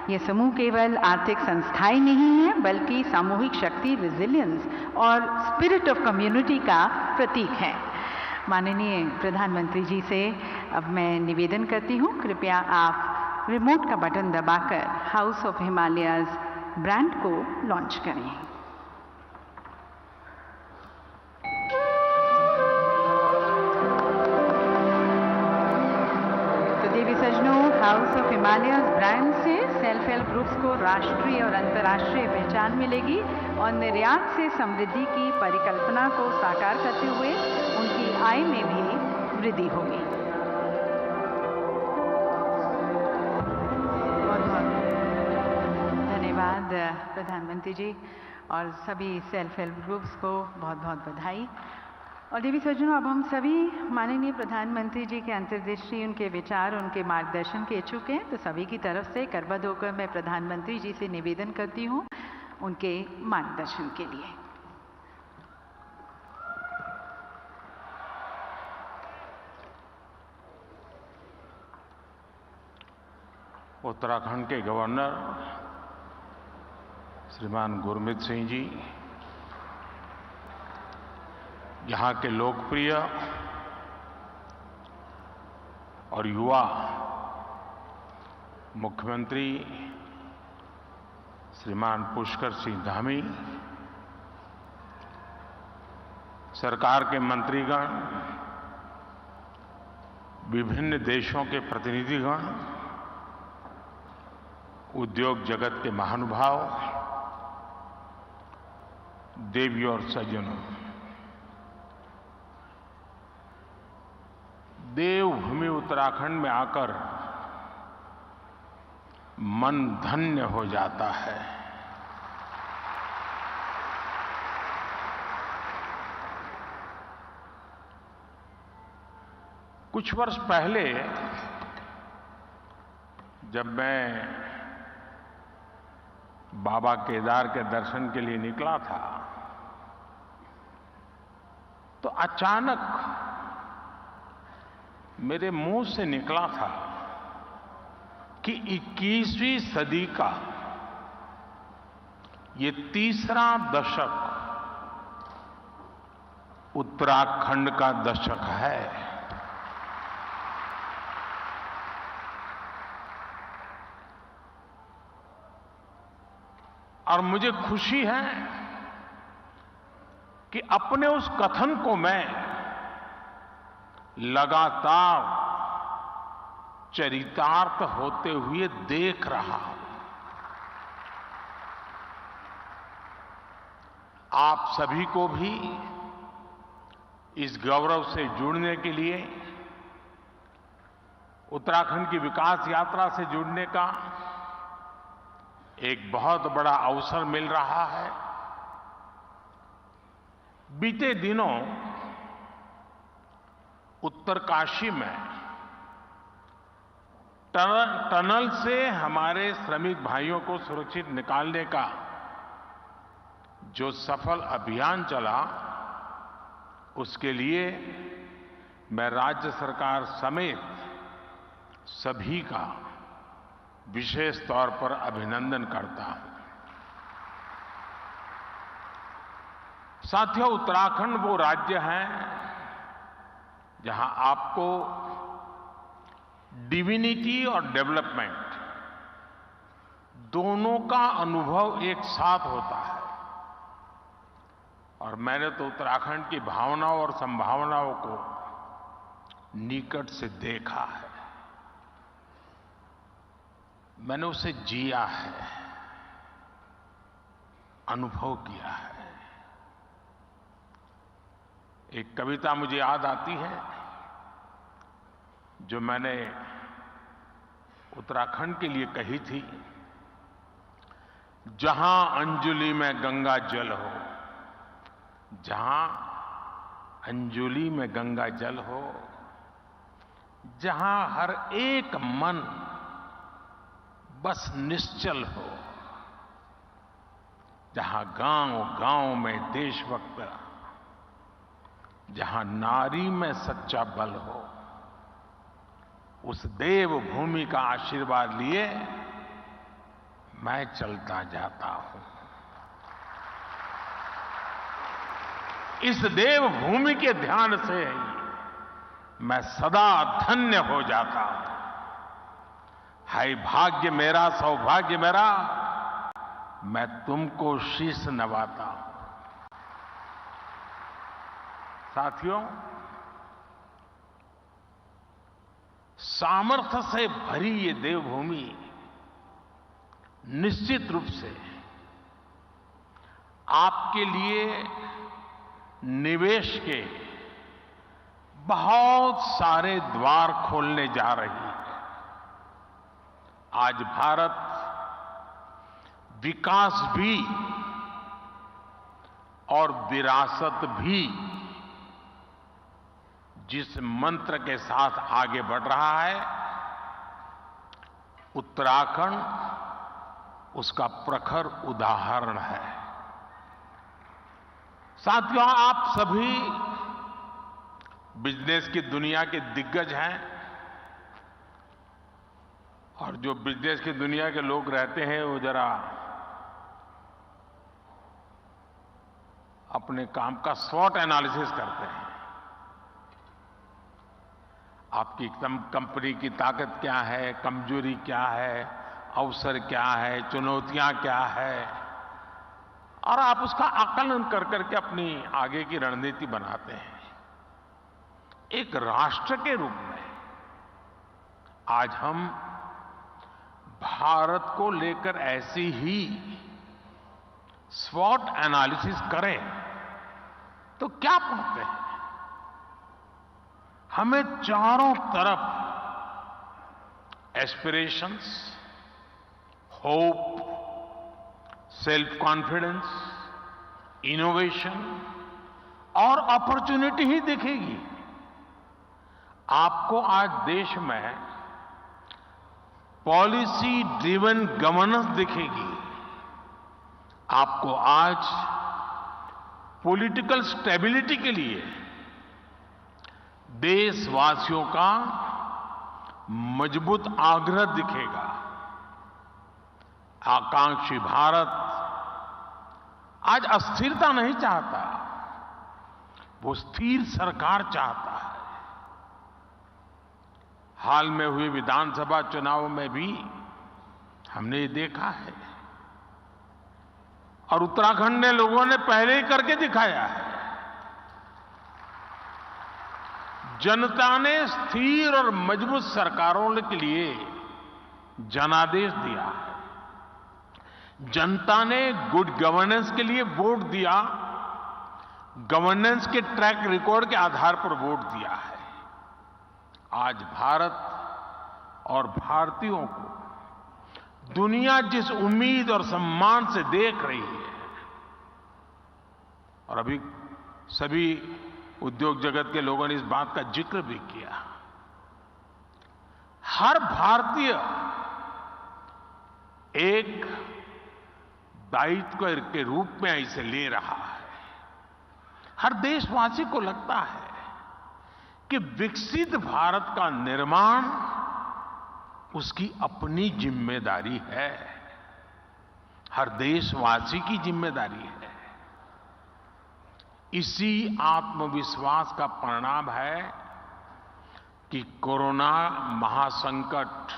ये समूह केवल आर्थिक संस्थाएं नहीं है, बल्कि सामूहिक शक्ति, रिजिलियंस और स्पिरिट ऑफ कम्युनिटी का प्रतीक है। माननीय प्रधानमंत्री जी से अब मैं निवेदन करती हूँ, कृपया आप रिमोट का बटन दबाकर हाउस ऑफ हिमालयस ब्रांड को लॉन्च करें। देवी सज्जनों, हाउस ऑफ हिमालयस ब्रांड से सेल्फ हेल्प ग्रुप्स को राष्ट्रीय और अंतर्राष्ट्रीय पहचान मिलेगी और निर्यात से समृद्धि की परिकल्पना को साकार करते हुए उनकी आय में भी वृद्धि होगी। बहुत बहुत धन्यवाद प्रधानमंत्री जी और सभी सेल्फ हेल्प ग्रुप्स को बहुत बहुत बधाई। और देवी सज्जनों, अब हम सभी माननीय प्रधानमंत्री जी के अंतर्दृष्टि, उनके विचार, उनके मार्गदर्शन के इच्छुक हैं। तो सभी की तरफ से करबद्ध होकर मैं प्रधानमंत्री जी से निवेदन करती हूँ उनके मार्गदर्शन के लिए। उत्तराखंड के गवर्नर श्रीमान गुरमीत सिंह जी, यहाँ के लोकप्रिय और युवा मुख्यमंत्री श्रीमान पुष्कर सिंह धामी, सरकार के मंत्रीगण, विभिन्न देशों के प्रतिनिधिगण, उद्योग जगत के महानुभाव, देवी और सज्जनों, देवभूमि उत्तराखंड में आकर मन धन्य हो जाता है। कुछ वर्ष पहले जब मैं बाबा केदार के दर्शन के लिए निकला था, तो अचानक मेरे मुंह से निकला था कि 21वीं सदी का ये तीसरा दशक उत्तराखंड का दशक है। और मुझे खुशी है कि अपने उस कथन को मैं लगातार चरितार्थ होते हुए देख रहा हूं। आप सभी को भी इस गौरव से जुड़ने के लिए, उत्तराखंड की विकास यात्रा से जुड़ने का एक बहुत बड़ा अवसर मिल रहा है। बीते दिनों उत्तरकाशी में टनल से हमारे श्रमिक भाइयों को सुरक्षित निकालने का जो सफल अभियान चला, उसके लिए मैं राज्य सरकार समेत सभी का विशेष तौर पर अभिनंदन करता हूं। साथियों, उत्तराखंड वो राज्य है जहां आपको डिविनिटी और डेवलपमेंट दोनों का अनुभव एक साथ होता है। और मैंने तो उत्तराखंड की भावनाओं और संभावनाओं को निकट से देखा है, मैंने उसे जिया है, अनुभव किया है। एक कविता मुझे याद आती है जो मैंने उत्तराखंड के लिए कही थी। जहां अंजुलि में गंगा जल हो, जहां अंजुलि में गंगा जल हो, जहां हर एक मन बस निश्चल हो, जहां गांव-गांव में देशभक्त, जहां नारी में सच्चा बल हो, उस देव भूमि का आशीर्वाद लिए मैं चलता जाता हूं। इस देव भूमि के ध्यान से मैं सदा धन्य हो जाता हूं। हाय भाग्य मेरा, सौभाग्य मेरा, मैं तुमको शीश नवाता हूं। साथियों, सामर्थ्य से भरी ये देवभूमि निश्चित रूप से आपके लिए निवेश के बहुत सारे द्वार खोलने जा रही है। आज भारत विकास भी और विरासत भी जिस मंत्र के साथ आगे बढ़ रहा है, उत्तराखंड उसका प्रखर उदाहरण है। साथियों, आप सभी बिजनेस की दुनिया के दिग्गज हैं और जो बिजनेस की दुनिया के लोग रहते हैं वो जरा अपने काम का स्वॉट एनालिसिस करते हैं। आपकी कंपनी की ताकत क्या है, कमजोरी क्या है, अवसर क्या है, चुनौतियां क्या है, और आप उसका आकलन कर करके अपनी आगे की रणनीति बनाते हैं। एक राष्ट्र के रूप में आज हम भारत को लेकर ऐसी ही स्वॉट एनालिसिस करें तो क्या पाते हैं? हमें चारों तरफ aspirations, hope, self confidence, innovation और अपॉर्चुनिटी ही दिखेगी। आपको आज देश में पॉलिसी ड्रिवन गवर्नेंस दिखेगी। आपको आज पॉलिटिकल स्टेबिलिटी के लिए देशवासियों का मजबूत आग्रह दिखेगा। आकांक्षी भारत आज अस्थिरता नहीं चाहता, वो स्थिर सरकार चाहता है। हाल में हुए विधानसभा चुनाव में भी हमने ये देखा है और उत्तराखंड ने लोगों ने पहले ही करके दिखाया है। जनता ने स्थिर और मजबूत सरकारों के लिए जनादेश दिया है। जनता ने गुड गवर्नेंस के लिए वोट दिया, गवर्नेंस के ट्रैक रिकॉर्ड के आधार पर वोट दिया है। आज भारत और भारतीयों को दुनिया जिस उम्मीद और सम्मान से देख रही है, और अभी सभी उद्योग जगत के लोगों ने इस बात का जिक्र भी किया, हर भारतीय एक दायित्व के रूप में इसे ले रहा है। हर देशवासी को लगता है कि विकसित भारत का निर्माण उसकी अपनी जिम्मेदारी है, हर देशवासी की जिम्मेदारी है। इसी आत्मविश्वास का परिणाम है कि कोरोना महासंकट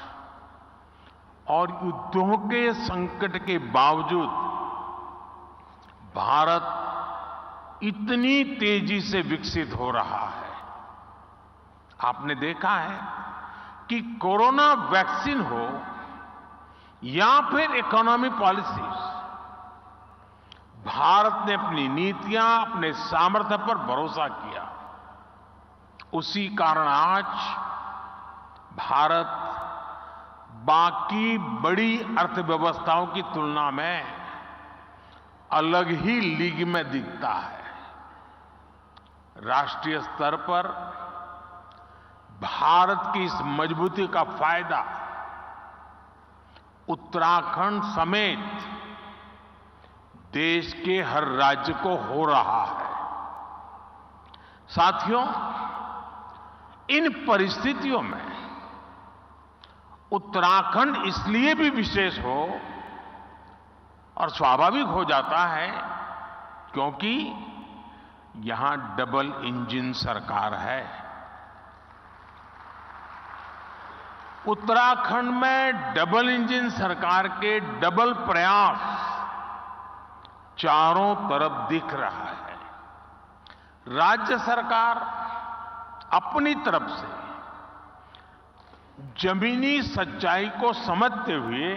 और युद्धों के संकट के बावजूद भारत इतनी तेजी से विकसित हो रहा है। आपने देखा है कि कोरोना वैक्सीन हो या फिर इकोनॉमी पॉलिसीज, भारत ने अपनी नीतियां, अपने सामर्थ्य पर भरोसा किया। उसी कारण आज भारत बाकी बड़ी अर्थव्यवस्थाओं की तुलना में अलग ही लीग में दिखता है। राष्ट्रीय स्तर पर भारत की इस मजबूती का फायदा उत्तराखंड समेत देश के हर राज्य को हो रहा है। साथियों, इन परिस्थितियों में उत्तराखंड इसलिए भी विशेष हो और स्वाभाविक हो जाता है क्योंकि यहां डबल इंजन सरकार है। उत्तराखंड में डबल इंजन सरकार के डबल प्रयास चारों तरफ दिख रहा है। राज्य सरकार अपनी तरफ से जमीनी सच्चाई को समझते हुए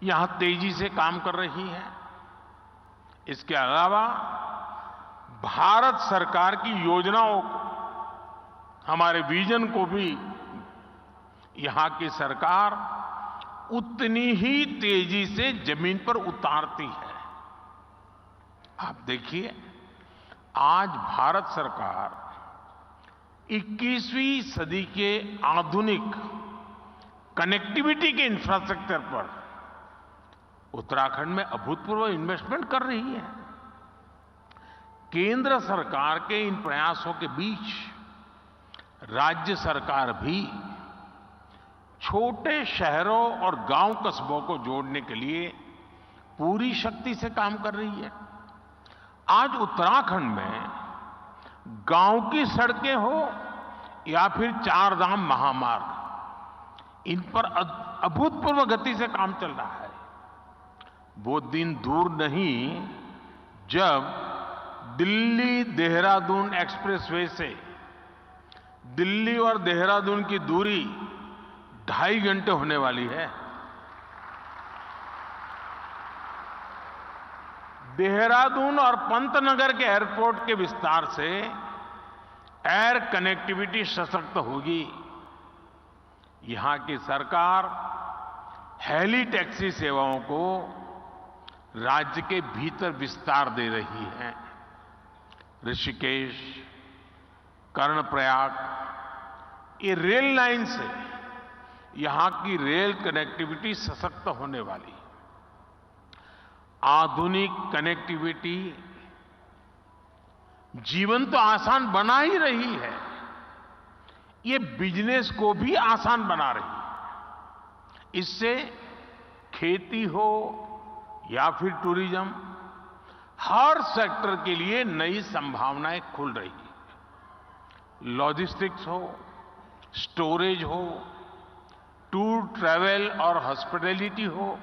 यहां तेजी से काम कर रही है। इसके अलावा भारत सरकार की योजनाओं को, हमारे विजन को भी यहां की सरकार उतनी ही तेजी से जमीन पर उतारती है। आप देखिए, आज भारत सरकार 21वीं सदी के आधुनिक कनेक्टिविटी के इंफ्रास्ट्रक्चर पर उत्तराखंड में अभूतपूर्व इन्वेस्टमेंट कर रही है। केंद्र सरकार के इन प्रयासों के बीच राज्य सरकार भी छोटे शहरों और गांव कस्बों को जोड़ने के लिए पूरी शक्ति से काम कर रही है। आज उत्तराखंड में गांव की सड़कें हो या फिर चार धाम महामार्ग, इन पर अभूतपूर्व गति से काम चल रहा है। वो दिन दूर नहीं जब दिल्ली देहरादून एक्सप्रेसवे से दिल्ली और देहरादून की दूरी 2.5 घंटे होने वाली है। देहरादून और पंतनगर के एयरपोर्ट के विस्तार से एयर कनेक्टिविटी सशक्त होगी। यहां की सरकार हेली टैक्सी सेवाओं को राज्य के भीतर विस्तार दे रही है। ऋषिकेश, कर्णप्रयाग, ये रेल लाइन से यहां की रेल कनेक्टिविटी सशक्त होने वाली। आधुनिक कनेक्टिविटी जीवन तो आसान बना ही रही है, ये बिजनेस को भी आसान बना रही है। इससे खेती हो या फिर टूरिज्म, हर सेक्टर के लिए नई संभावनाएं खुल रही है। लॉजिस्टिक्स हो, स्टोरेज हो, टूर ट्रैवल और हॉस्पिटैलिटी हो,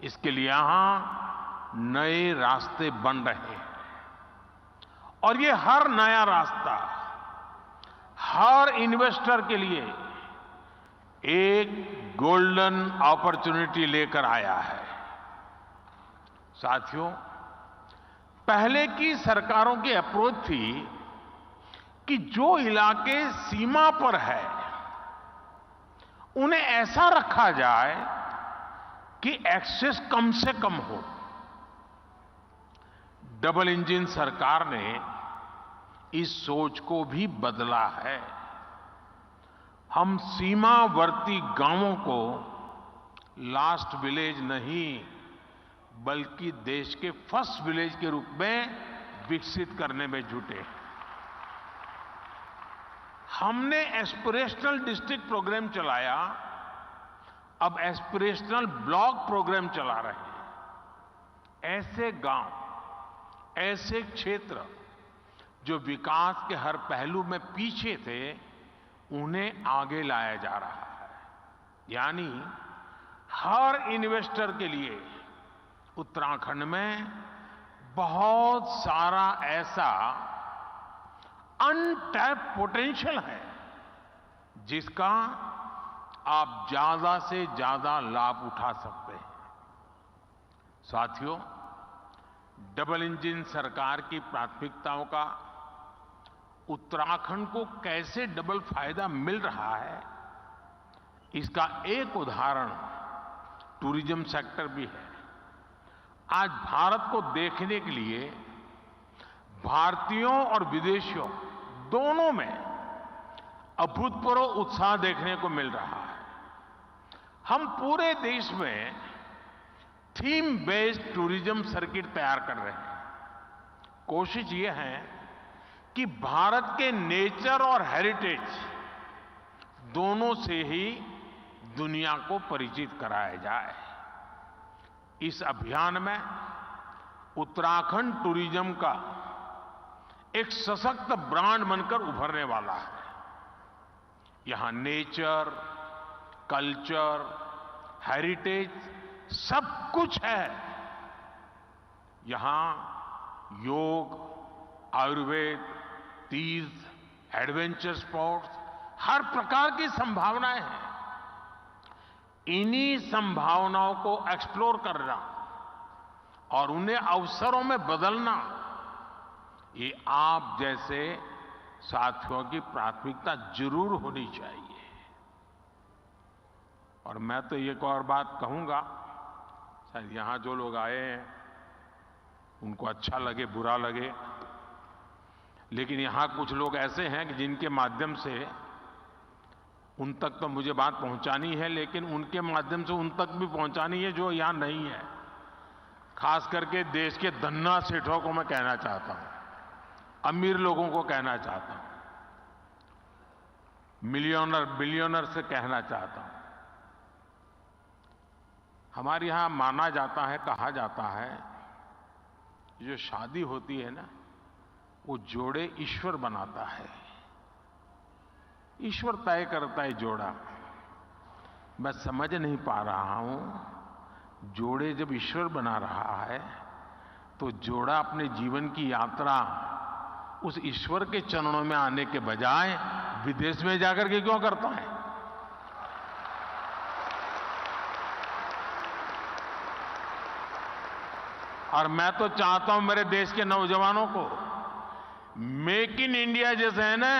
इसके लिए यहां नए रास्ते बन रहे हैं। और ये हर नया रास्ता हर इन्वेस्टर के लिए एक गोल्डन अपॉर्चुनिटी लेकर आया है। साथियों, पहले की सरकारों की अप्रोच थी कि जो इलाके सीमा पर है उन्हें ऐसा रखा जाए कि एक्सेस कम से कम हो। डबल इंजन सरकार ने इस सोच को भी बदला है। हम सीमावर्ती गांवों को लास्ट विलेज नहीं बल्कि देश के फर्स्ट विलेज के रूप में विकसित करने में जुटे हैं। हमने एस्पिरेशनल डिस्ट्रिक्ट प्रोग्राम चलाया, अब एस्पिरेशनल ब्लॉक प्रोग्राम चला रहे हैं। ऐसे गांव, ऐसे क्षेत्र जो विकास के हर पहलू में पीछे थे, उन्हें आगे लाया जा रहा है। यानी हर इन्वेस्टर के लिए उत्तराखंड में बहुत सारा ऐसा अनटैप्ड पोटेंशियल है जिसका आप ज्यादा से ज्यादा लाभ उठा सकते हैं। साथियों, डबल इंजन सरकार की प्राथमिकताओं का उत्तराखंड को कैसे डबल फायदा मिल रहा है, इसका एक उदाहरण टूरिज्म सेक्टर भी है। आज भारत को देखने के लिए भारतीयों और विदेशियों दोनों में अभूतपूर्व उत्साह देखने को मिल रहा है। हम पूरे देश में थीम बेस्ड टूरिज्म सर्किट तैयार कर रहे हैं। कोशिश ये है कि भारत के नेचर और हेरिटेज दोनों से ही दुनिया को परिचित कराया जाए। इस अभियान में उत्तराखंड टूरिज्म का एक सशक्त ब्रांड बनकर उभरने वाला है। यहां नेचर, कल्चर, हेरिटेज सब कुछ है। यहां योग, आयुर्वेद, तीर्थ, एडवेंचर स्पोर्ट्स, हर प्रकार की संभावनाएं हैं। इन्हीं संभावनाओं को एक्सप्लोर करना और उन्हें अवसरों में बदलना, ये आप जैसे साथियों की प्राथमिकता जरूर होनी चाहिए। और मैं तो एक और बात कहूंगा, शायद यहां जो लोग आए हैं उनको अच्छा लगे बुरा लगे, लेकिन यहां कुछ लोग ऐसे हैं कि जिनके माध्यम से उन तक तो मुझे बात पहुंचानी है, लेकिन उनके माध्यम से उन तक भी पहुंचानी है जो यहां नहीं है। खास करके देश के धन्ना सेठों को मैं कहना चाहता हूं, अमीर लोगों को कहना चाहता हूं, मिलियनर बिलियनर से कहना चाहता हूं। हमारे यहां माना जाता है, कहा जाता है, जो शादी होती है ना, वो जोड़े ईश्वर बनाता है, ईश्वर तय करता है जोड़ा। मैं समझ नहीं पा रहा हूं, जोड़े जब ईश्वर बना रहा है तो जोड़ा अपने जीवन की यात्रा उस ईश्वर के चरणों में आने के बजाय विदेश में जाकर के क्यों करता है? और मैं तो चाहता हूं मेरे देश के नौजवानों को, मेक इन इंडिया जैसे है ना,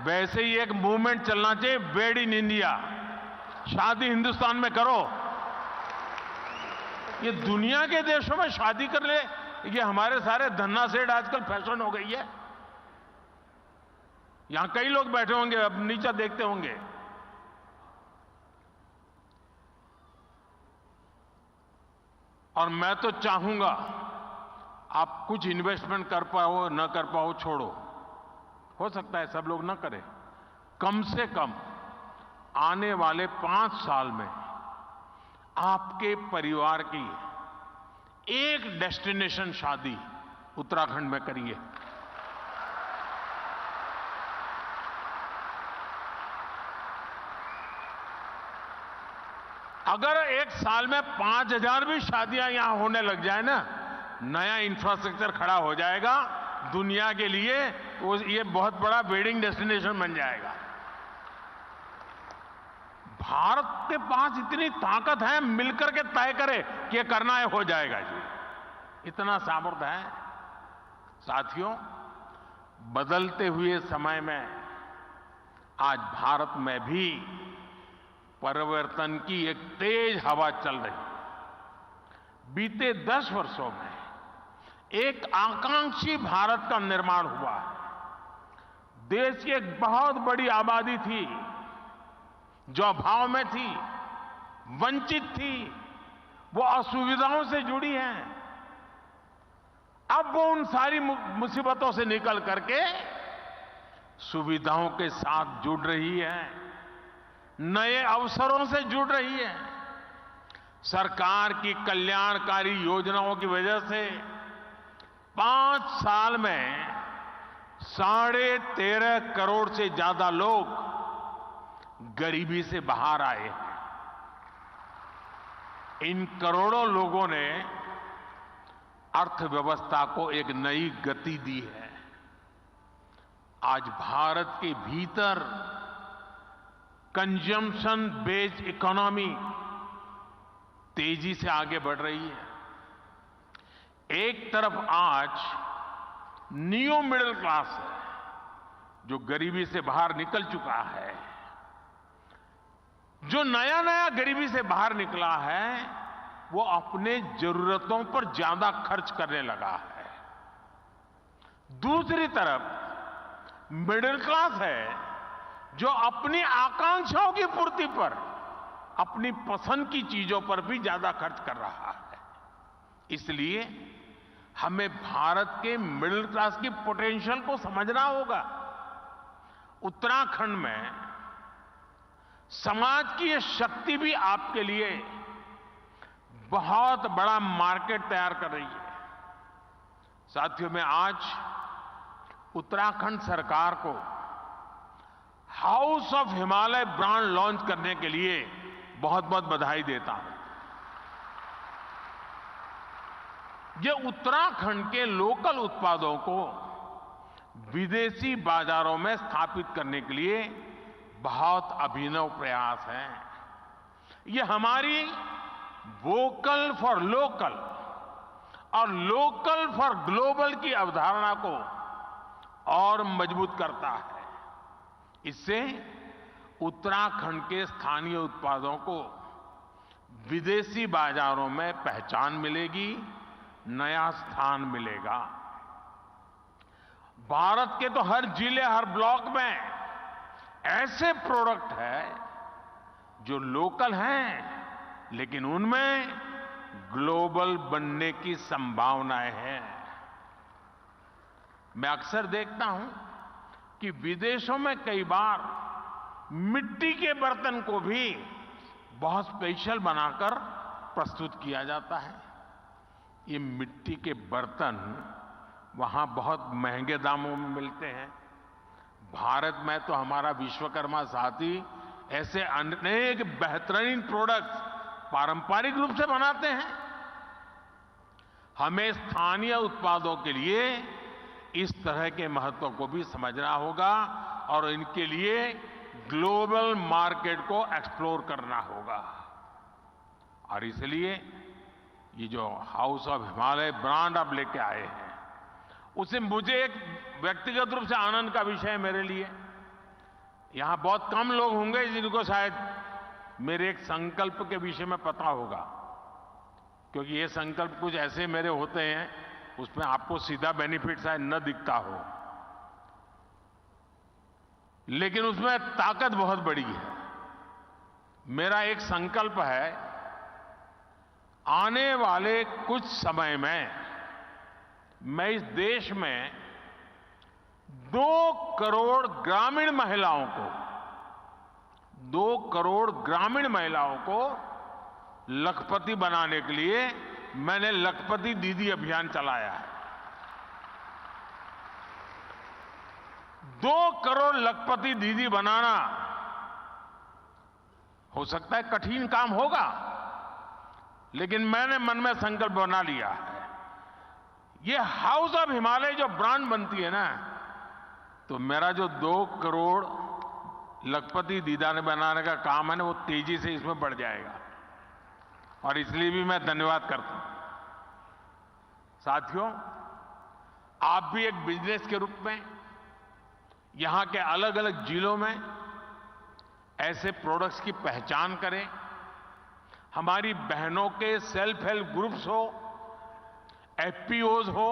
वैसे ही एक मूवमेंट चलना चाहिए, मेड इन इंडिया। शादी हिंदुस्तान में करो। ये दुनिया के देशों में शादी कर ले, ये हमारे सारे धन्ना सेठ आजकल फैशन हो गई है। यहां कई लोग बैठे होंगे, अब नीचे देखते होंगे। और मैं तो चाहूंगा आप कुछ इन्वेस्टमेंट कर पाओ न कर पाओ छोड़ो, हो सकता है सब लोग न करें, कम से कम आने वाले 5 साल में आपके परिवार की एक डेस्टिनेशन शादी उत्तराखंड में करिए। अगर एक साल में 5000 भी शादियां यहां होने लग जाए ना, नया इंफ्रास्ट्रक्चर खड़ा हो जाएगा दुनिया के लिए, ये बहुत बड़ा वेडिंग डेस्टिनेशन बन जाएगा। भारत के पास इतनी ताकत है, मिलकर के तय करे कि ये करना है, हो जाएगा जी, इतना सामर्थ्य है। साथियों, बदलते हुए समय में आज भारत में भी परिवर्तन की एक तेज हवा चल रही है। बीते 10 वर्षों में एक आकांक्षी भारत का निर्माण हुआ है। देश की एक बहुत बड़ी आबादी थी जो अभाव में थी, वंचित थी, वो असुविधाओं से जुड़ी है। अब वो उन सारी मुसीबतों से निकल करके सुविधाओं के साथ जुड़ रही है, नए अवसरों से जुड़ रही है। सरकार की कल्याणकारी योजनाओं की वजह से 5 साल में 13.5 करोड़ से ज्यादा लोग गरीबी से बाहर आए हैं। इन करोड़ों लोगों ने अर्थव्यवस्था को एक नई गति दी है। आज भारत के भीतर कंजम्पशन बेस्ड इकोनॉमी तेजी से आगे बढ़ रही है। एक तरफ आज न्यू मिडिल क्लास है, जो गरीबी से बाहर निकल चुका है। जो नया नया गरीबी से बाहर निकला है, वो अपने जरूरतों पर ज्यादा खर्च करने लगा है। दूसरी तरफ मिडिल क्लास है, जो अपनी आकांक्षाओं की पूर्ति पर, अपनी पसंद की चीजों पर भी ज्यादा खर्च कर रहा है। इसलिए हमें भारत के मिडिल क्लास की पोटेंशियल को समझना होगा। उत्तराखंड में समाज की ये शक्ति भी आपके लिए बहुत बड़ा मार्केट तैयार कर रही है। साथियों, मैं आज उत्तराखंड सरकार को house of Himalaya brand launch करने के लिए बहुत बहुत बधाई देता हूं। ये उत्तराखंड के लोकल उत्पादों को विदेशी बाजारों में स्थापित करने के लिए बहुत अभिनव प्रयास है। ये हमारी वोकल फॉर लोकल और लोकल फॉर ग्लोबल की अवधारणा को और मजबूत करता है। इससे उत्तराखंड के स्थानीय उत्पादों को विदेशी बाजारों में पहचान मिलेगी, नया स्थान मिलेगा। भारत के तो हर जिले, हर ब्लॉक में ऐसे प्रोडक्ट हैं जो लोकल हैं, लेकिन उनमें ग्लोबल बनने की संभावनाएं हैं। मैं अक्सर देखता हूं कि विदेशों में कई बार मिट्टी के बर्तन को भी बहुत स्पेशल बनाकर प्रस्तुत किया जाता है। ये मिट्टी के बर्तन वहां बहुत महंगे दामों में मिलते हैं। भारत में तो हमारा विश्वकर्मा साथी ऐसे अनेक बेहतरीन प्रोडक्ट्स पारंपरिक रूप से बनाते हैं। हमें स्थानीय उत्पादों के लिए इस तरह के महत्व को भी समझना होगा और इनके लिए ग्लोबल मार्केट को एक्सप्लोर करना होगा। और इसलिए ये जो हाउस ऑफ हिमालय ब्रांड आप लेके आए हैं, उसे मुझे एक व्यक्तिगत रूप से आनंद का विषय है मेरे लिए। यहां बहुत कम लोग होंगे जिनको शायद मेरे एक संकल्प के विषय में पता होगा, क्योंकि ये संकल्प कुछ ऐसे मेरे होते हैं उसमें आपको सीधा बेनिफिट शायद न दिखता हो, लेकिन उसमें ताकत बहुत बड़ी है। मेरा एक संकल्प है, आने वाले कुछ समय में मैं इस देश में 2 करोड़ ग्रामीण महिलाओं को 2 करोड़ ग्रामीण महिलाओं को लखपति बनाने के लिए मैंने लखपति दीदी अभियान चलाया है। 2 करोड़ लखपति दीदी बनाना हो सकता है कठिन काम होगा, लेकिन मैंने मन में संकल्प बना लिया है। ये हाउस ऑफ हिमालय जो ब्रांड बनती है ना, तो मेरा जो 2 करोड़ लखपति दीदा ने बनाने का काम है ना, वो तेजी से इसमें बढ़ जाएगा। और इसलिए भी मैं धन्यवाद करता हूं। साथियों, आप भी एक बिजनेस के रूप में यहां के अलग अलग जिलों में ऐसे प्रोडक्ट्स की पहचान करें। हमारी बहनों के सेल्फ हेल्प ग्रुप्स हो, एफपीओज हो,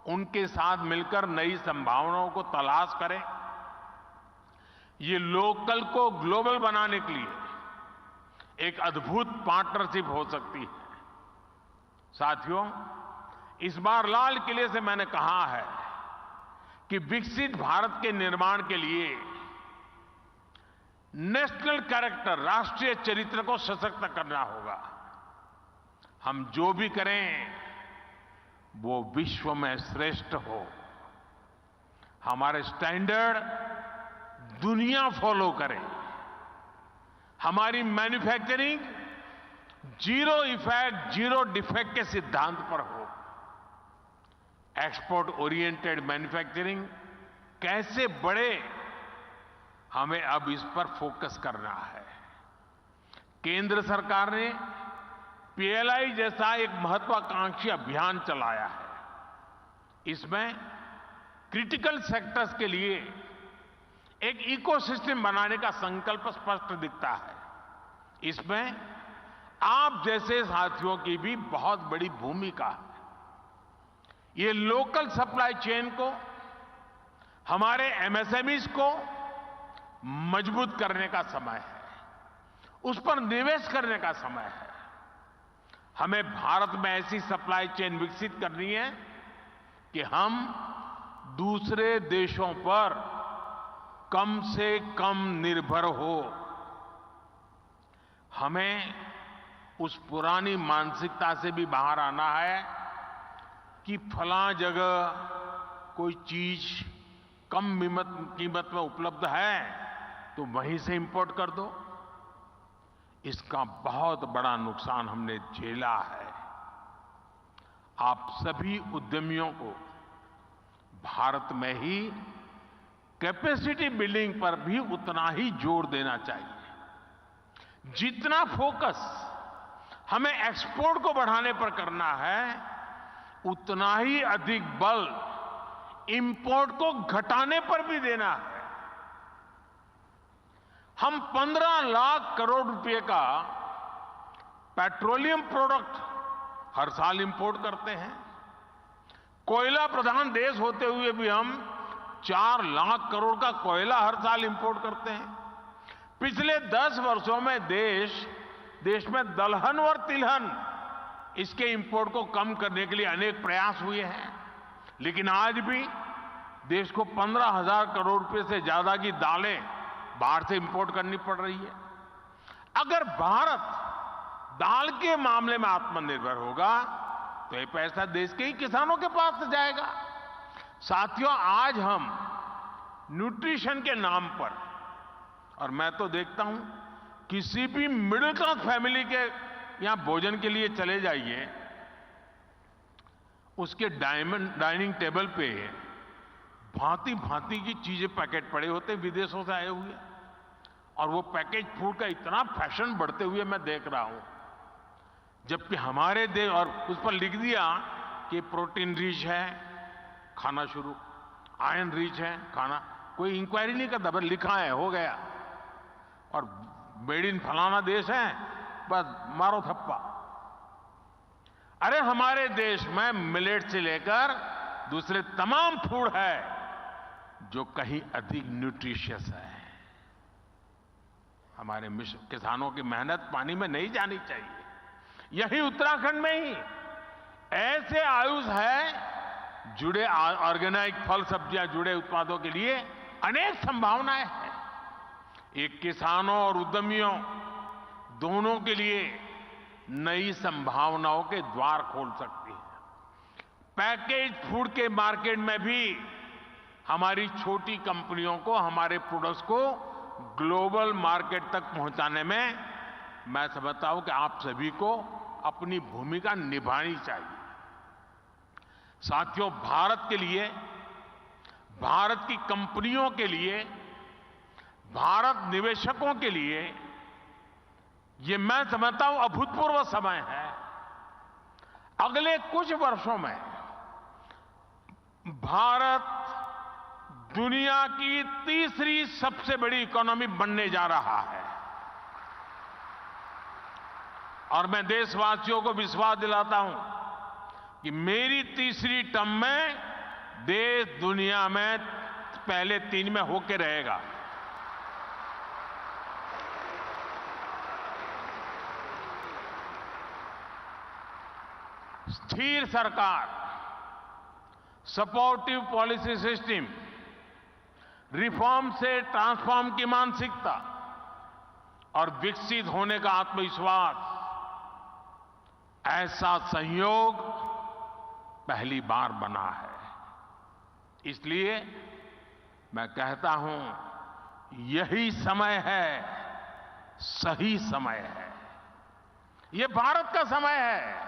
उनके साथ मिलकर नई संभावनाओं को तलाश करें। ये लोकल को ग्लोबल बनाने के लिए एक अद्भुत पार्टनरशिप हो सकती है। साथियों, इस बार लाल किले से मैंने कहा है कि विकसित भारत के निर्माण के लिए नेशनल कैरेक्टर, राष्ट्रीय चरित्र को सशक्त करना होगा। हम जो भी करें वो विश्व में श्रेष्ठ हो। हमारे स्टैंडर्ड दुनिया फॉलो करे। हमारी manufacturing zero effect, zero defect के सिद्धांत पर हो। एक्सपोर्ट ओरिएंटेड मैन्युफैक्चरिंग कैसे बढ़े, हमें अब इस पर फोकस करना है। केंद्र सरकार ने पीएलआई जैसा एक महत्वाकांक्षी अभियान चलाया है। इसमें क्रिटिकल सेक्टर्स के लिए एक इकोसिस्टम बनाने का संकल्प स्पष्ट दिखता है। इसमें आप जैसे साथियों की भी बहुत बड़ी भूमिका है। ये लोकल सप्लाई चेन को, हमारे एमएसएमईज को मजबूत करने का समय है, उस पर निवेश करने का समय है। हमें भारत में ऐसी सप्लाई चेन विकसित करनी है कि हम दूसरे देशों पर कम से कम निर्भर हो। हमें उस पुरानी मानसिकता से भी बाहर आना है कि फलां जगह कोई चीज कम कीमत में उपलब्ध है तो वहीं से इंपोर्ट कर दो। इसका बहुत बड़ा नुकसान हमने झेला है। आप सभी उद्यमियों को भारत में ही कैपेसिटी बिल्डिंग पर भी उतना ही जोर देना चाहिए। जितना फोकस हमें एक्सपोर्ट को बढ़ाने पर करना है, उतना ही अधिक बल इंपोर्ट को घटाने पर भी देना है। हम 15 लाख करोड़ रुपए का पेट्रोलियम प्रोडक्ट हर साल इंपोर्ट करते हैं। कोयला प्रधान देश होते हुए भी हम 4 लाख करोड़ का कोयला हर साल इंपोर्ट करते हैं। पिछले 10 वर्षों में देश में दलहन और तिलहन इसके इंपोर्ट को कम करने के लिए अनेक प्रयास हुए हैं, लेकिन आज भी देश को 15,000 करोड़ रुपए से ज्यादा की दालें बाहर से इंपोर्ट करनी पड़ रही है। अगर भारत दाल के मामले में आत्मनिर्भर होगा तो ये पैसा देश के ही किसानों के पास जाएगा। साथियों, आज हम न्यूट्रिशन के नाम पर, और मैं तो देखता हूं किसी भी मिडिल क्लास फैमिली के यहां भोजन के लिए चले जाइए, उसके डाइनिंग टेबल पे भांति भांति की चीजें पैकेट पड़े होते विदेशों से आए हुए, और वो पैकेज फूड का इतना फैशन बढ़ते हुए मैं देख रहा हूं। जबकि हमारे देश, और उस पर लिख दिया कि प्रोटीन रिच है, खाना शुरू, आयरन रिच है खाना, कोई इंक्वायरी नहीं करता, बस लिखा है हो गया, और मेड इन फलाना देश है, बस मारो थप्पा। अरे हमारे देश में मिलेट से लेकर दूसरे तमाम फूड है जो कहीं अधिक न्यूट्रिशियस है। हमारे किसानों की मेहनत पानी में नहीं जानी चाहिए। यही उत्तराखंड में ही ऐसे आयुष है जुड़े ऑर्गेनिक फल सब्जियां जुड़े उत्पादों के लिए अनेक संभावनाएं हैं। एक किसानों और उद्यमियों दोनों के लिए नई संभावनाओं के द्वार खोल सकती है। पैकेज फूड के मार्केट में भी हमारी छोटी कंपनियों को हमारे प्रोडक्ट्स को ग्लोबल मार्केट तक पहुंचाने में मैं समझता हूं कि आप सभी को अपनी भूमिका निभानी चाहिए। साथियों, भारत के लिए, भारत की कंपनियों के लिए, भारत निवेशकों के लिए ये मैं समझता हूं अभूतपूर्व समय है। अगले कुछ वर्षों में भारत दुनिया की तीसरी सबसे बड़ी इकोनॉमी बनने जा रहा है, और मैं देशवासियों को विश्वास दिलाता हूं कि मेरी तीसरी टर्म में देश दुनिया में पहले 3 में होके रहेगा। स्थिर सरकार, सपोर्टिव पॉलिसी सिस्टम, रिफॉर्म से ट्रांसफॉर्म की मानसिकता और विकसित होने का आत्मविश्वास, ऐसा संयोग पहली बार बना है। इसलिए मैं कहता हूं यही समय है, सही समय है, ये भारत का समय है।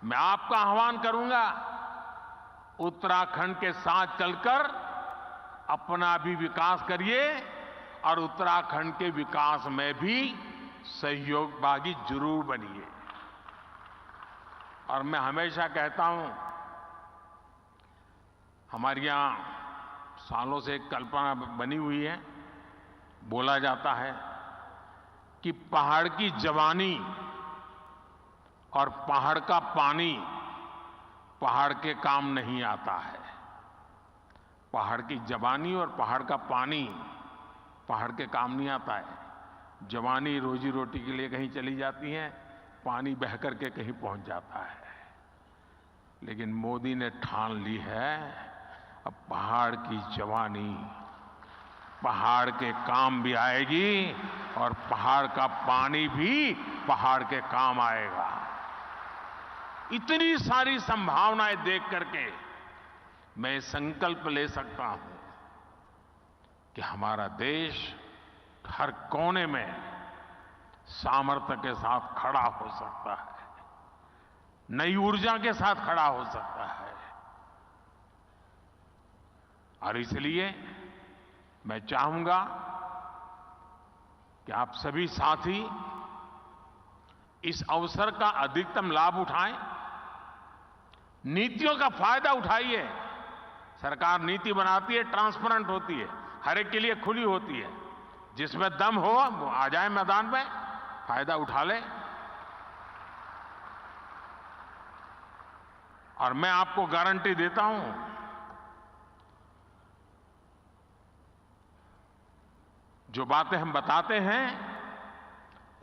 मैं आपका आह्वान करूंगा उत्तराखंड के साथ चलकर अपना भी विकास करिए और उत्तराखंड के विकास में भी सहयोगभागी जरूर बनिए। और मैं हमेशा कहता हूं, हमारे यहां सालों से एक कल्पना बनी हुई है, बोला जाता है कि पहाड़ की जवानी और पहाड़ का पानी पहाड़ के काम नहीं आता है। पहाड़ की जवानी और पहाड़ का पानी पहाड़ के काम नहीं आता है। जवानी रोजी रोटी के लिए कहीं चली जाती है, पानी बह करके कहीं पहुंच जाता है। लेकिन मोदी ने ठान ली है, अब पहाड़ की जवानी पहाड़ के काम भी आएगी और पहाड़ का पानी भी पहाड़ के काम आएगा। इतनी सारी संभावनाएं देख करके मैं संकल्प ले सकता हूं कि हमारा देश हर कोने में सामर्थ्य के साथ खड़ा हो सकता है, नई ऊर्जा के साथ खड़ा हो सकता है। और इसलिए मैं चाहूंगा कि आप सभी साथी इस अवसर का अधिकतम लाभ उठाएं, नीतियों का फायदा उठाइए। सरकार नीति बनाती है, ट्रांसपेरेंट होती है, हर एक के लिए खुली होती है। जिसमें दम हो वो आ जाए मैदान में, फायदा उठा ले। और मैं आपको गारंटी देता हूं, जो बातें हम बताते हैं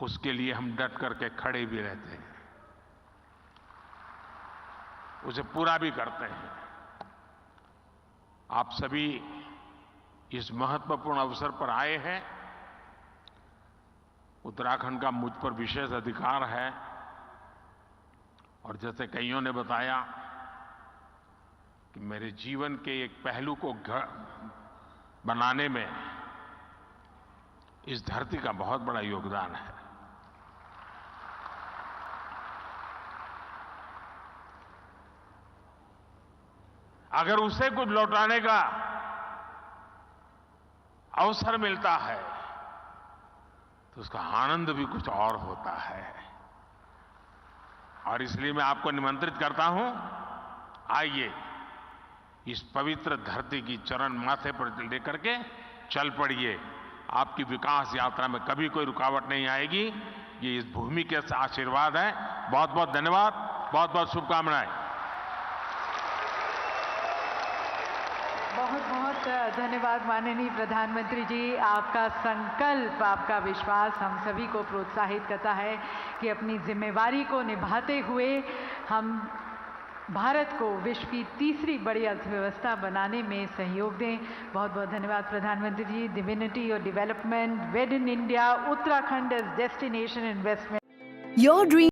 उसके लिए हम डट करके खड़े भी रहते हैं, उसे पूरा भी करते हैं। आप सभी इस महत्वपूर्ण अवसर पर आए हैं। उत्तराखंड का मुझ पर विशेष अधिकार है और जैसे कईयों ने बताया कि मेरे जीवन के एक पहलू को बनाने में इस धरती का बहुत बड़ा योगदान है। अगर उसे कुछ लौटाने का अवसर मिलता है तो उसका आनंद भी कुछ और होता है। और इसलिए मैं आपको निमंत्रित करता हूं, आइए इस पवित्र धरती की चरण माथे पर लेकर के चल पड़िए। आपकी विकास यात्रा में कभी कोई रुकावट नहीं आएगी। ये इस भूमि के आशीर्वाद है। बहुत बहुत धन्यवाद, बहुत बहुत शुभकामनाएं। बहुत बहुत धन्यवाद माननीय प्रधानमंत्री जी। आपका संकल्प, आपका विश्वास हम सभी को प्रोत्साहित करता है कि अपनी जिम्मेवारी को निभाते हुए हम भारत को विश्व की तीसरी बड़ी अर्थव्यवस्था बनाने में सहयोग दें। बहुत बहुत धन्यवाद प्रधानमंत्री जी। डिविनिटी और development, wed in India, Uttarakhand as destination investment. Your dream